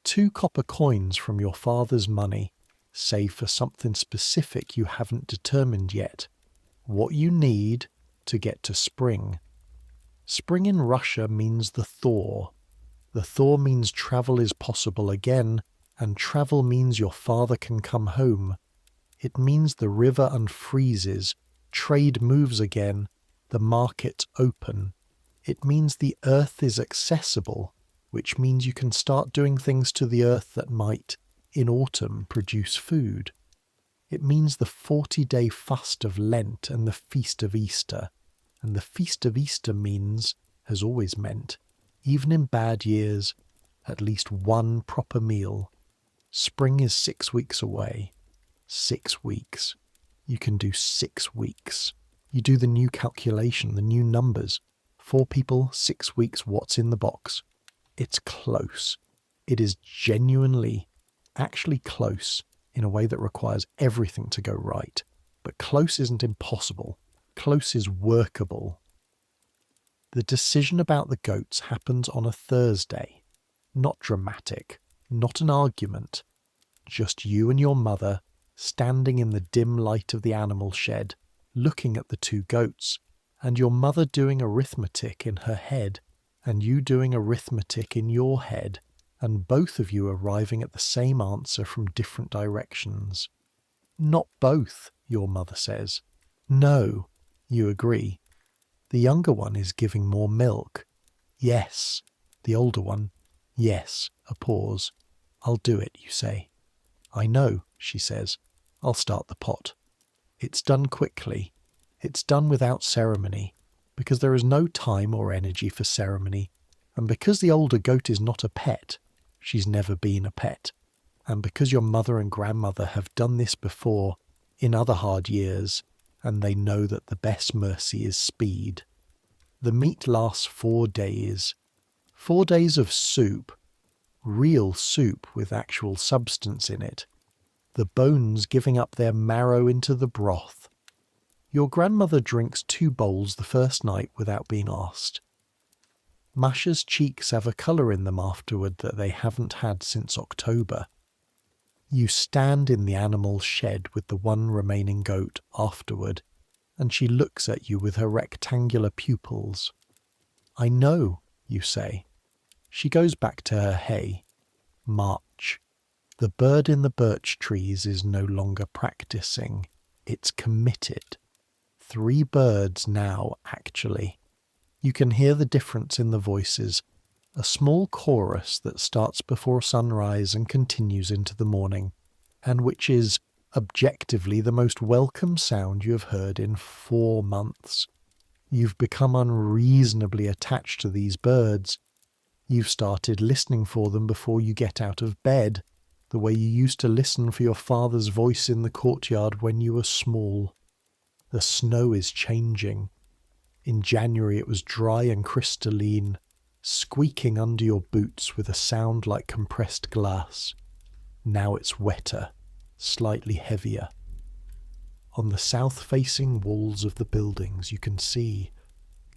2 copper coins from your father's money, save for something specific you haven't determined yet, what you need to get to spring. Spring in Russia means the thaw. The thaw means travel is possible again, and travel means your father can come home. It means the river unfreezes, trade moves again, the market open. It means the earth is accessible, which means you can start doing things to the earth that might, in autumn, produce food. It means the 40-day fast of Lent and the feast of Easter. And the feast of Easter means, has always meant, even in bad years, at least one proper meal. Spring is 6 weeks away. 6 weeks. You can do 6 weeks. You do the new calculation, the new numbers. 4 people, 6 weeks, what's in the box? It's close. It is genuinely, actually close in a way that requires everything to go right. But close isn't impossible. Close is workable. The decision about the goats happens on a Thursday. Not dramatic, not an argument. Just you and your mother standing in the dim light of the animal shed, looking at the 2 goats, and your mother doing arithmetic in her head, and you doing arithmetic in your head, and both of you arriving at the same answer from different directions. Not both, your mother says. No, you agree. The younger one is giving more milk. Yes. The older one. Yes. A pause. I'll do it, you say. I know, she says. I'll start the pot. It's done quickly. It's done without ceremony, because there is no time or energy for ceremony, and because the older goat is not a pet, she's never been a pet, and because your mother and grandmother have done this before, in other hard years, and they know that the best mercy is speed. The meat lasts 4 days. 4 days of soup, real soup with actual substance in it, the bones giving up their marrow into the broth. Your grandmother drinks 2 bowls the first night without being asked. Masha's cheeks have a colour in them afterward that they haven't had since October. You stand in the animal's shed with the one remaining goat afterward, and she looks at you with her rectangular pupils. I know, you say. She goes back to her hay. March. The bird in the birch trees is no longer practising. It's committed. 3 birds now, actually. You can hear the difference in the voices. A small chorus that starts before sunrise and continues into the morning, and which is, objectively, the most welcome sound you have heard in 4 months. You've become unreasonably attached to these birds. You've started listening for them before you get out of bed, the way you used to listen for your father's voice in the courtyard when you were small. The snow is changing. In January it was dry and crystalline, squeaking under your boots with a sound like compressed glass. Now it's wetter, slightly heavier. On the south-facing walls of the buildings you can see,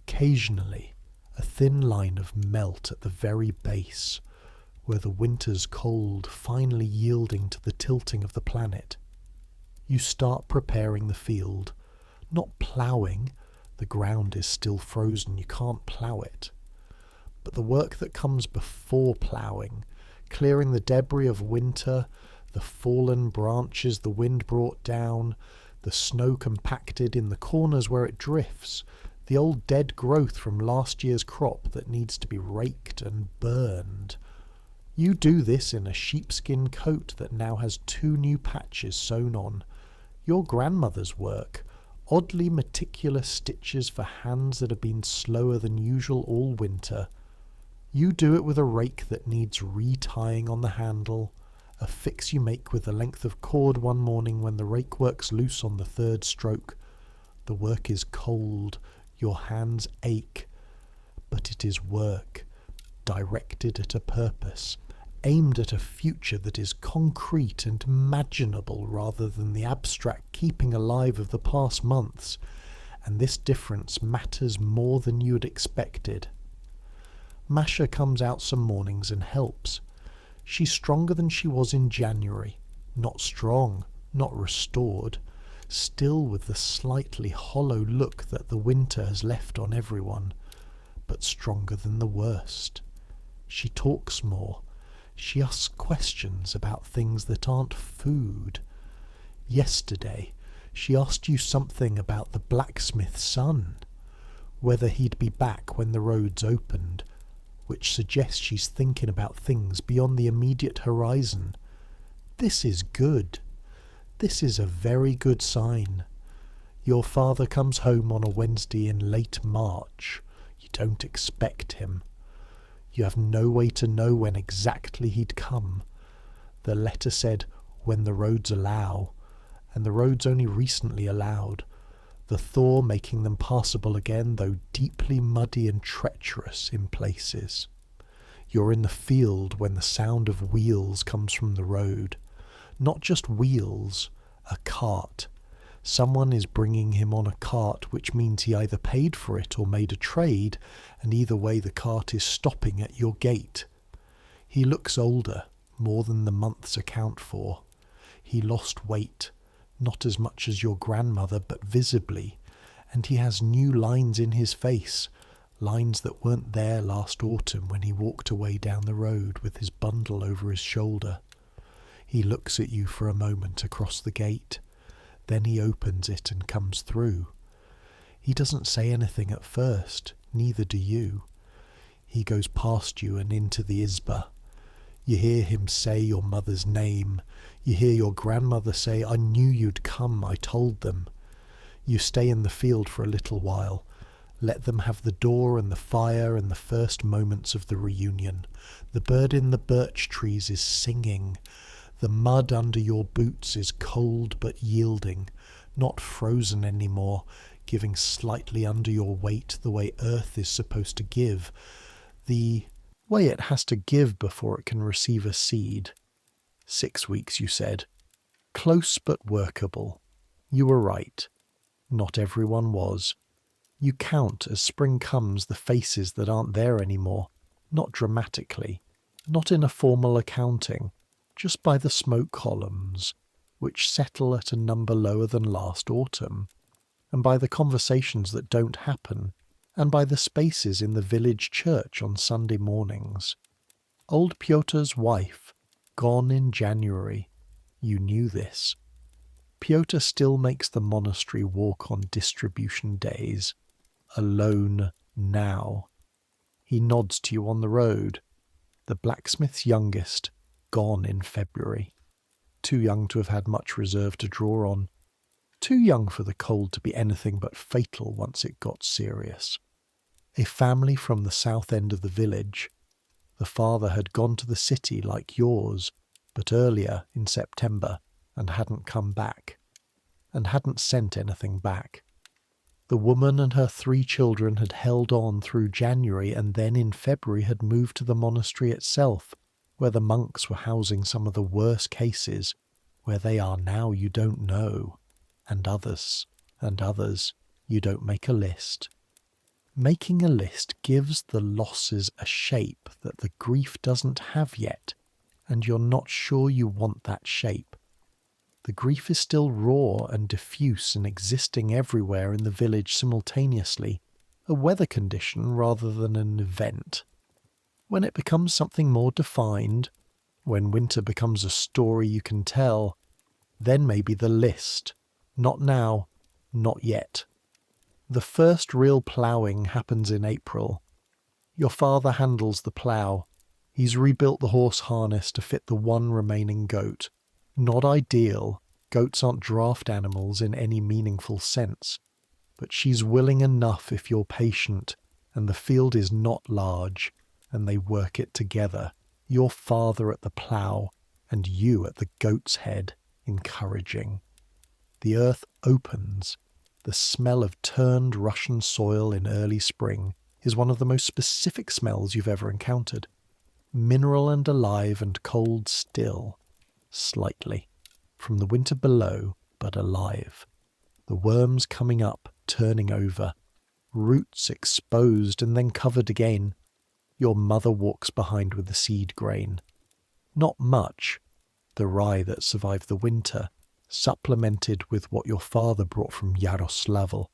occasionally, a thin line of melt at the very base, where the winter's cold finally yielding to the tilting of the planet. You start preparing the field, not ploughing, the ground is still frozen, you can't plough it. But the work that comes before ploughing, clearing the debris of winter, the fallen branches the wind brought down, the snow compacted in the corners where it drifts, The old dead growth from last year's crop that needs to be raked and burned. You do this in a sheepskin coat that now has 2 new patches sewn on. Your grandmother's work. Oddly meticulous stitches for hands that have been slower than usual all winter. You do it with a rake that needs retying on the handle, a fix you make with the length of cord one morning when the rake works loose on the 3rd stroke. The work is cold, your hands ache, but it is work, directed at a purpose, aimed at a future that is concrete and imaginable rather than the abstract keeping alive of the past months, and this difference matters more than you had expected. Masha comes out some mornings and helps. She's stronger than she was in January, not strong, not restored, still with the slightly hollow look that the winter has left on everyone, but stronger than the worst. She talks more. She asks questions about things that aren't food. Yesterday, she asked you something about the blacksmith's son, whether he'd be back when the roads opened, which suggests she's thinking about things beyond the immediate horizon. This is good. This is a very good sign. Your father comes home on a Wednesday in late March. You don't expect him. You have no way to know when exactly he'd come. The letter said, when the roads allow, and the roads only recently allowed, the thaw making them passable again, though deeply muddy and treacherous in places. You're in the field when the sound of wheels comes from the road. Not just wheels, a cart. Someone is bringing him on a cart, which means he either paid for it or made a trade, and either way the cart is stopping at your gate. He looks older, more than the months account for. He lost weight, not as much as your grandmother, but visibly, and he has new lines in his face, lines that weren't there last autumn when he walked away down the road with his bundle over his shoulder. He looks at you for a moment across the gate. Then he opens it and comes through. He doesn't say anything at first, neither do you. He goes past you and into the izba. You hear him say your mother's name. You hear your grandmother say, I knew you'd come, I told them. You stay in the field for a little while. Let them have the door and the fire and the first moments of the reunion. The bird in the birch trees is singing. The mud under your boots is cold but yielding, not frozen anymore, giving slightly under your weight the way earth is supposed to give, the way it has to give before it can receive a seed. 6 weeks, you said. Close but workable. You were right. Not everyone was. You count as spring comes the faces that aren't there anymore, not dramatically, not in a formal accounting, just by the smoke columns, which settle at a number lower than last autumn, and by the conversations that don't happen, and by the spaces in the village church on Sunday mornings. Old Pyotr's wife, gone in January. You knew this. Pyotr still makes the monastery walk on distribution days. Alone now. He nods to you on the road. The blacksmith's youngest, gone in February. Too young to have had much reserve to draw on. Too young for the cold to be anything but fatal once it got serious. A family from the south end of the village. The father had gone to the city like yours, but earlier in September, and hadn't come back, and hadn't sent anything back. The woman and her 3 children had held on through January, and then in February had moved to the monastery itself, where the monks were housing some of the worst cases. Where they are now you don't know, and others, you don't make a list. Making a list gives the losses a shape that the grief doesn't have yet, and you're not sure you want that shape. The grief is still raw and diffuse and existing everywhere in the village simultaneously, a weather condition rather than an event. When it becomes something more defined, when winter becomes a story you can tell, then maybe the list. Not now, not yet. The first real ploughing happens in April. Your father handles the plough. He's rebuilt the horse harness to fit the one remaining goat. Not ideal. Goats aren't draft animals in any meaningful sense. But she's willing enough if you're patient, and the field is not large, and they work it together. Your father at the plough, and you at the goat's head, encouraging. The earth opens. The smell of turned Russian soil in early spring is one of the most specific smells you've ever encountered. Mineral and alive and cold still, slightly, from the winter below, but alive. The worms coming up, turning over, roots exposed and then covered again. Your mother walks behind with the seed grain. Not much, the rye that survived the winter, supplemented with what your father brought from Yaroslavl,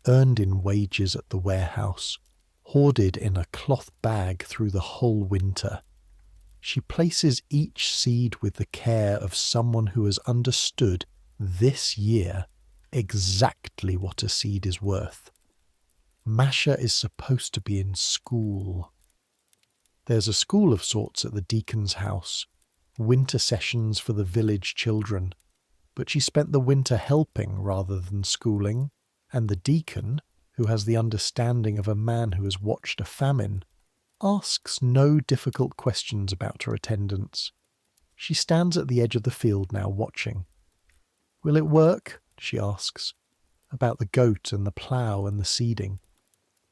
earned in wages at the warehouse, hoarded in a cloth bag through the whole winter. She places each seed with the care of someone who has understood this year exactly what a seed is worth. Masha is supposed to be in school. There's a school of sorts at the deacon's house, winter sessions for the village children, but she spent the winter helping rather than schooling, and the deacon, who has the understanding of a man who has watched a famine, asks no difficult questions about her attendance. She stands at the edge of the field now watching. "Will it work?" she asks, about the goat and the plough and the seeding.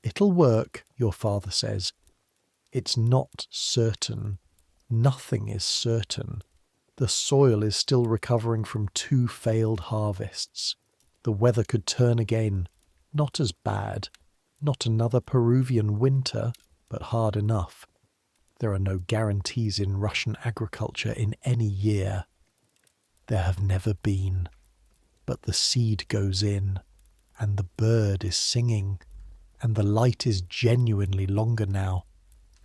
"It'll work," your father says. It's not certain. Nothing is certain. The soil is still recovering from 2 failed harvests. The weather could turn again. Not as bad. Not another Peruvian winter, but hard enough. There are no guarantees in Russian agriculture in any year. There have never been. But the seed goes in, and the bird is singing, and the light is genuinely longer now.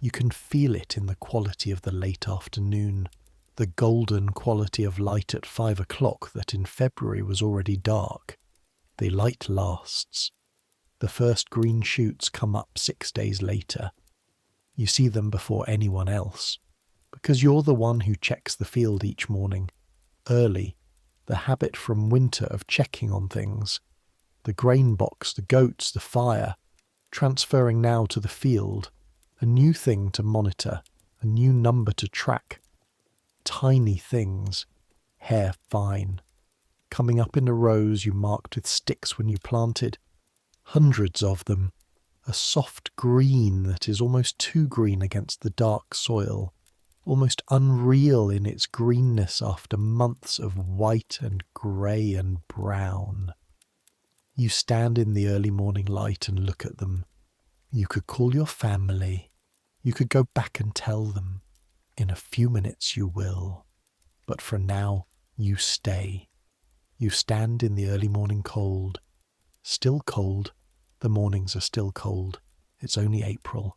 You can feel it in the quality of the late afternoon, the golden quality of light at 5 o'clock that in February was already dark. The light lasts. The first green shoots come up 6 days later. You see them before anyone else, because you're the one who checks the field each morning, early, the habit from winter of checking on things. The grain box, the goats, the fire, transferring now to the field, a new thing to monitor, a new number to track. Tiny things, hair fine, coming up in the rows you marked with sticks when you planted. Hundreds of them, a soft green that is almost too green against the dark soil, almost unreal in its greenness after months of white and grey and brown. You stand in the early morning light and look at them. You could call your family. You could go back and tell them. In a few minutes you will. But for now, you stay. You stand in the early morning cold. Still cold. The mornings are still cold. It's only April.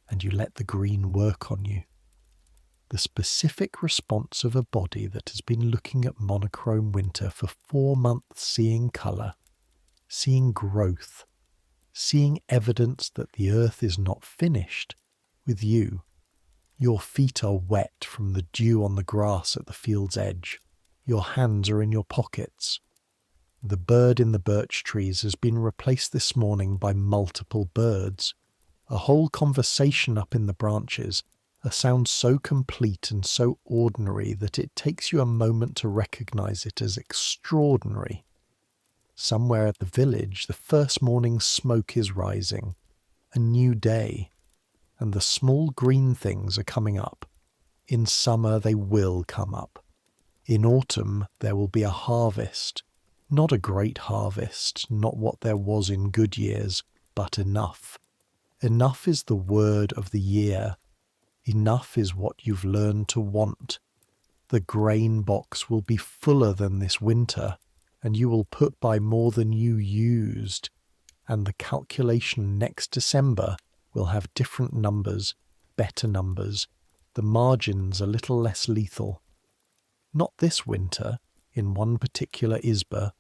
And you let the green work on you. The specific response of a body that has been looking at monochrome winter for 4 months, seeing colour, seeing growth, seeing evidence that the earth is not finished with you. Your feet are wet from the dew on the grass at the field's edge. Your hands are in your pockets. The bird in the birch trees has been replaced this morning by multiple birds. A whole conversation up in the branches, a sound so complete and so ordinary that it takes you a moment to recognize it as extraordinary. Somewhere at the village, the first morning smoke is rising. A new day. And the small green things are coming up. In summer they will come up. In autumn there will be a harvest. Not a great harvest, not what there was in good years, but enough. Enough is the word of the year. Enough is what you've learned to want. The grain box will be fuller than this winter, and you will put by more than you used, and the calculation next December will have different numbers, better numbers, the margins a little less lethal. Not this winter, in one particular isba,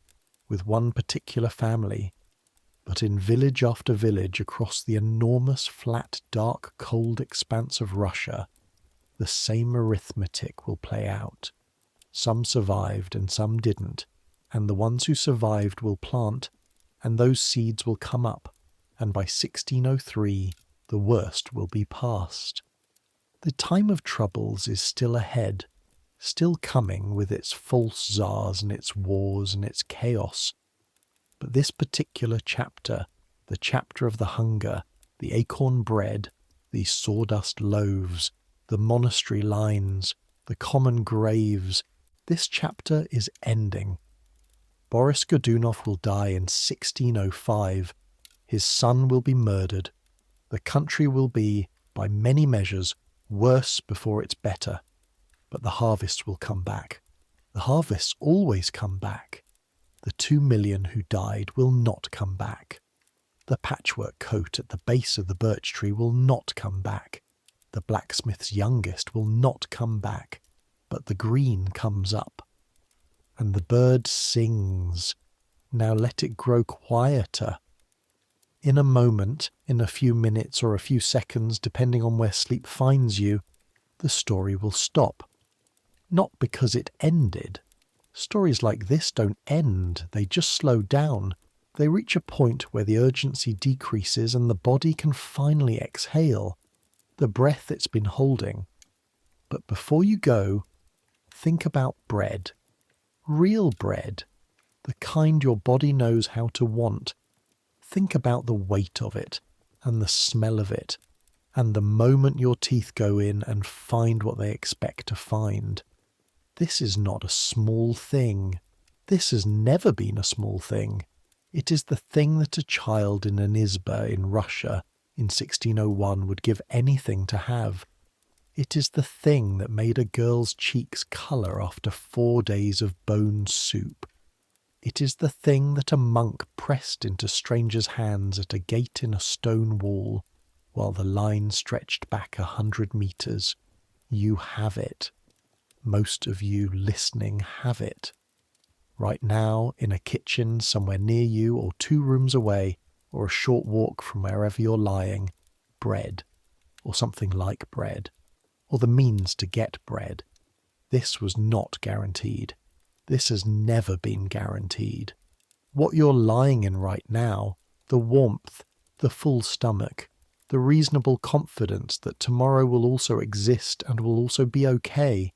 with one particular family, But in village after village across the enormous, flat, dark, cold expanse of Russia, the same arithmetic will play out. Some survived and some didn't, and the ones who survived will plant, and those seeds will come up, and by 1603 the worst will be past. The time of troubles is still ahead, still coming with its false czars and its wars and its chaos. But this particular chapter, the chapter of the hunger, the acorn bread, the sawdust loaves, the monastery lines, the common graves, this chapter is ending. Boris Godunov will die in 1605. His son will be murdered. The country will be, by many measures, worse before it's better. But the harvest will come back. The harvests always come back. The 2 million who died will not come back. The patchwork coat at the base of the birch tree will not come back. The blacksmith's youngest will not come back. But the green comes up. And the bird sings. Now let it grow quieter. In a moment, in a few minutes or a few seconds, depending on where sleep finds you, the story will stop. Not because it ended. Stories like this don't end, they just slow down. They reach a point where the urgency decreases and the body can finally exhale, the breath it's been holding. But before you go, think about bread. Real bread. The kind your body knows how to want. Think about the weight of it, and the smell of it, and the moment your teeth go in and find what they expect to find. This is not a small thing. This has never been a small thing. It is the thing that a child in an izba in Russia in 1601 would give anything to have. It is the thing that made a girl's cheeks colour after 4 days of bone soup. It is the thing that a monk pressed into strangers' hands at a gate in a stone wall, while the line stretched back 100 metres. You have it. Most of you listening have it. Right now, in a kitchen somewhere near you or 2 rooms away, or a short walk from wherever you're lying, bread, or something like bread, or the means to get bread. This was not guaranteed. This has never been guaranteed. What you're lying in right now, the warmth, the full stomach, the reasonable confidence that tomorrow will also exist and will also be okay,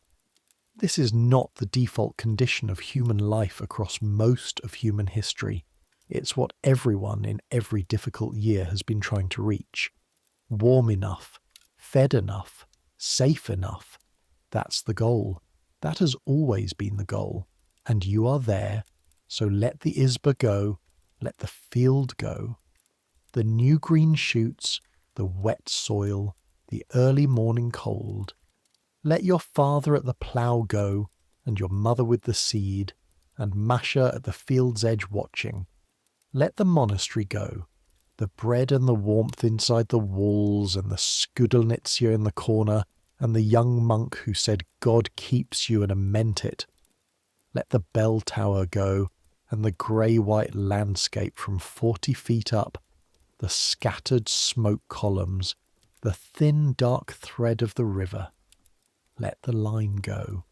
this is not the default condition of human life across most of human history. It's what everyone in every difficult year has been trying to reach. Warm enough, fed enough, safe enough. That's the goal. That has always been the goal. And you are there, so let the izba go, let the field go. The new green shoots, the wet soil, the early morning cold. Let your father at the plough go, and your mother with the seed, and Masha at the field's edge watching. Let the monastery go, the bread and the warmth inside the walls, and the skudelnitsia in the corner, and the young monk who said God keeps you and meant it. Let the bell tower go, and the grey-white landscape from 40 feet up, the scattered smoke columns, the thin dark thread of the river. Let the line go.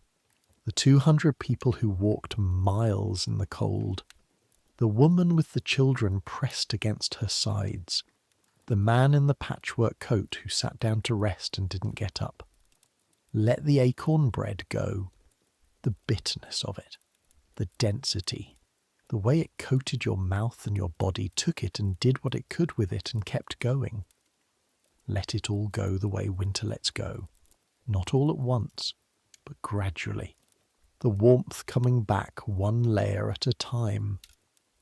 The 200 people who walked miles in the cold. The woman with the children pressed against her sides. The man in the patchwork coat who sat down to rest and didn't get up. Let the acorn bread go. The bitterness of it. The density. The way it coated your mouth and your body, took it and did what it could with it and kept going. Let it all go the way winter lets go. Not all at once, but gradually. The warmth coming back 1 layer at a time.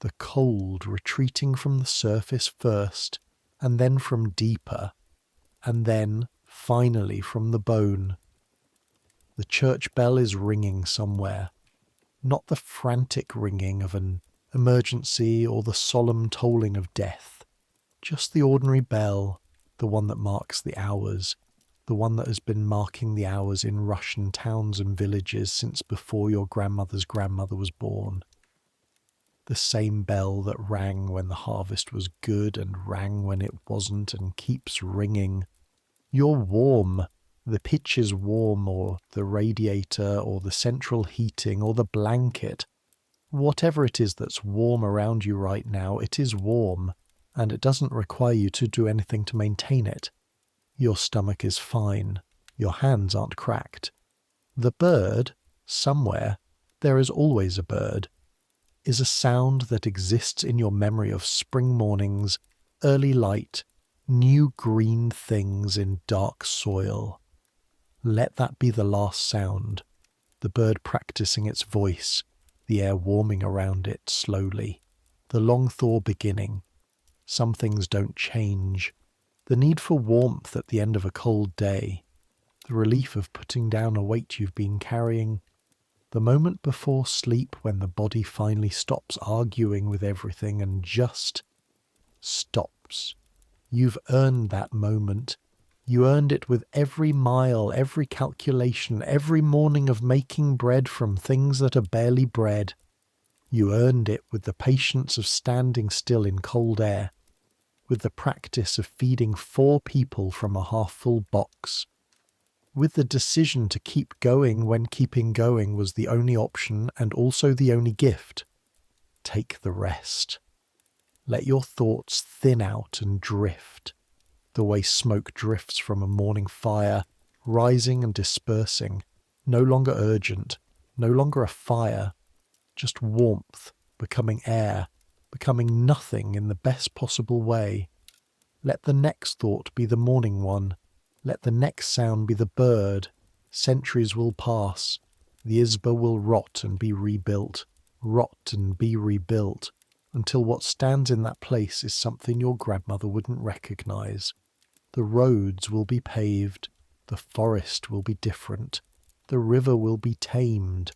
The cold retreating from the surface first, and then from deeper, and then, finally, from the bone. The church bell is ringing somewhere. Not the frantic ringing of an emergency or the solemn tolling of death. Just the ordinary bell, the one that marks the hours. The one that has been marking the hours in Russian towns and villages since before your grandmother's grandmother was born. The same bell that rang when the harvest was good and rang when it wasn't and keeps ringing. You're warm. The pitch is warm, or the radiator, or the central heating, or the blanket. Whatever it is that's warm around you right now, it is warm, and it doesn't require you to do anything to maintain it. Your stomach is fine. Your hands aren't cracked. The bird, somewhere, there is always a bird, is a sound that exists in your memory of spring mornings, early light, new green things in dark soil. Let that be the last sound, the bird practicing its voice, the air warming around it slowly, the long thaw beginning. Some things don't change. The need for warmth at the end of a cold day, the relief of putting down a weight you've been carrying, the moment before sleep when the body finally stops arguing with everything and just stops. You've earned that moment. You earned it with every mile, every calculation, every morning of making bread from things that are barely bread. You earned it with the patience of standing still in cold air, with the practice of feeding 4 people from a half-full box, with the decision to keep going when keeping going was the only option and also the only gift. Take the rest. Let your thoughts thin out and drift, the way smoke drifts from a morning fire, rising and dispersing, no longer urgent, no longer a fire, just warmth, becoming air, becoming nothing in the best possible way. Let the next thought be the morning one. Let the next sound be the bird. Centuries will pass. The Isba will rot and be rebuilt, until what stands in that place is something your grandmother wouldn't recognize. The roads will be paved. The forest will be different. The river will be tamed.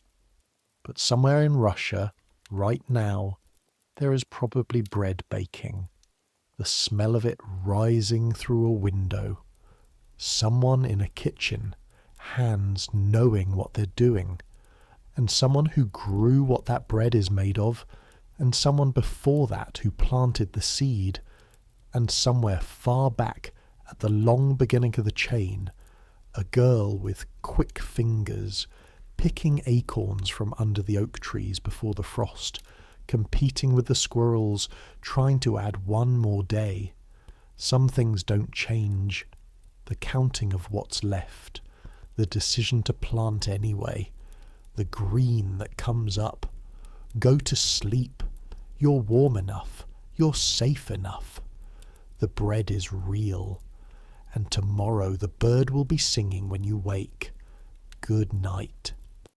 But somewhere in Russia, right now, there is probably bread baking. The smell of it rising through a window. Someone in a kitchen, hands knowing what they're doing, and someone who grew what that bread is made of, and someone before that who planted the seed, and somewhere far back at the long beginning of the chain, a girl with quick fingers, picking acorns from under the oak trees before the frost, competing with the squirrels, trying to add one more day. Some things don't change. The counting of what's left, the decision to plant anyway, the green that comes up. Go to sleep. You're warm enough. You're safe enough. The bread is real. And tomorrow the bird will be singing when you wake. Good night.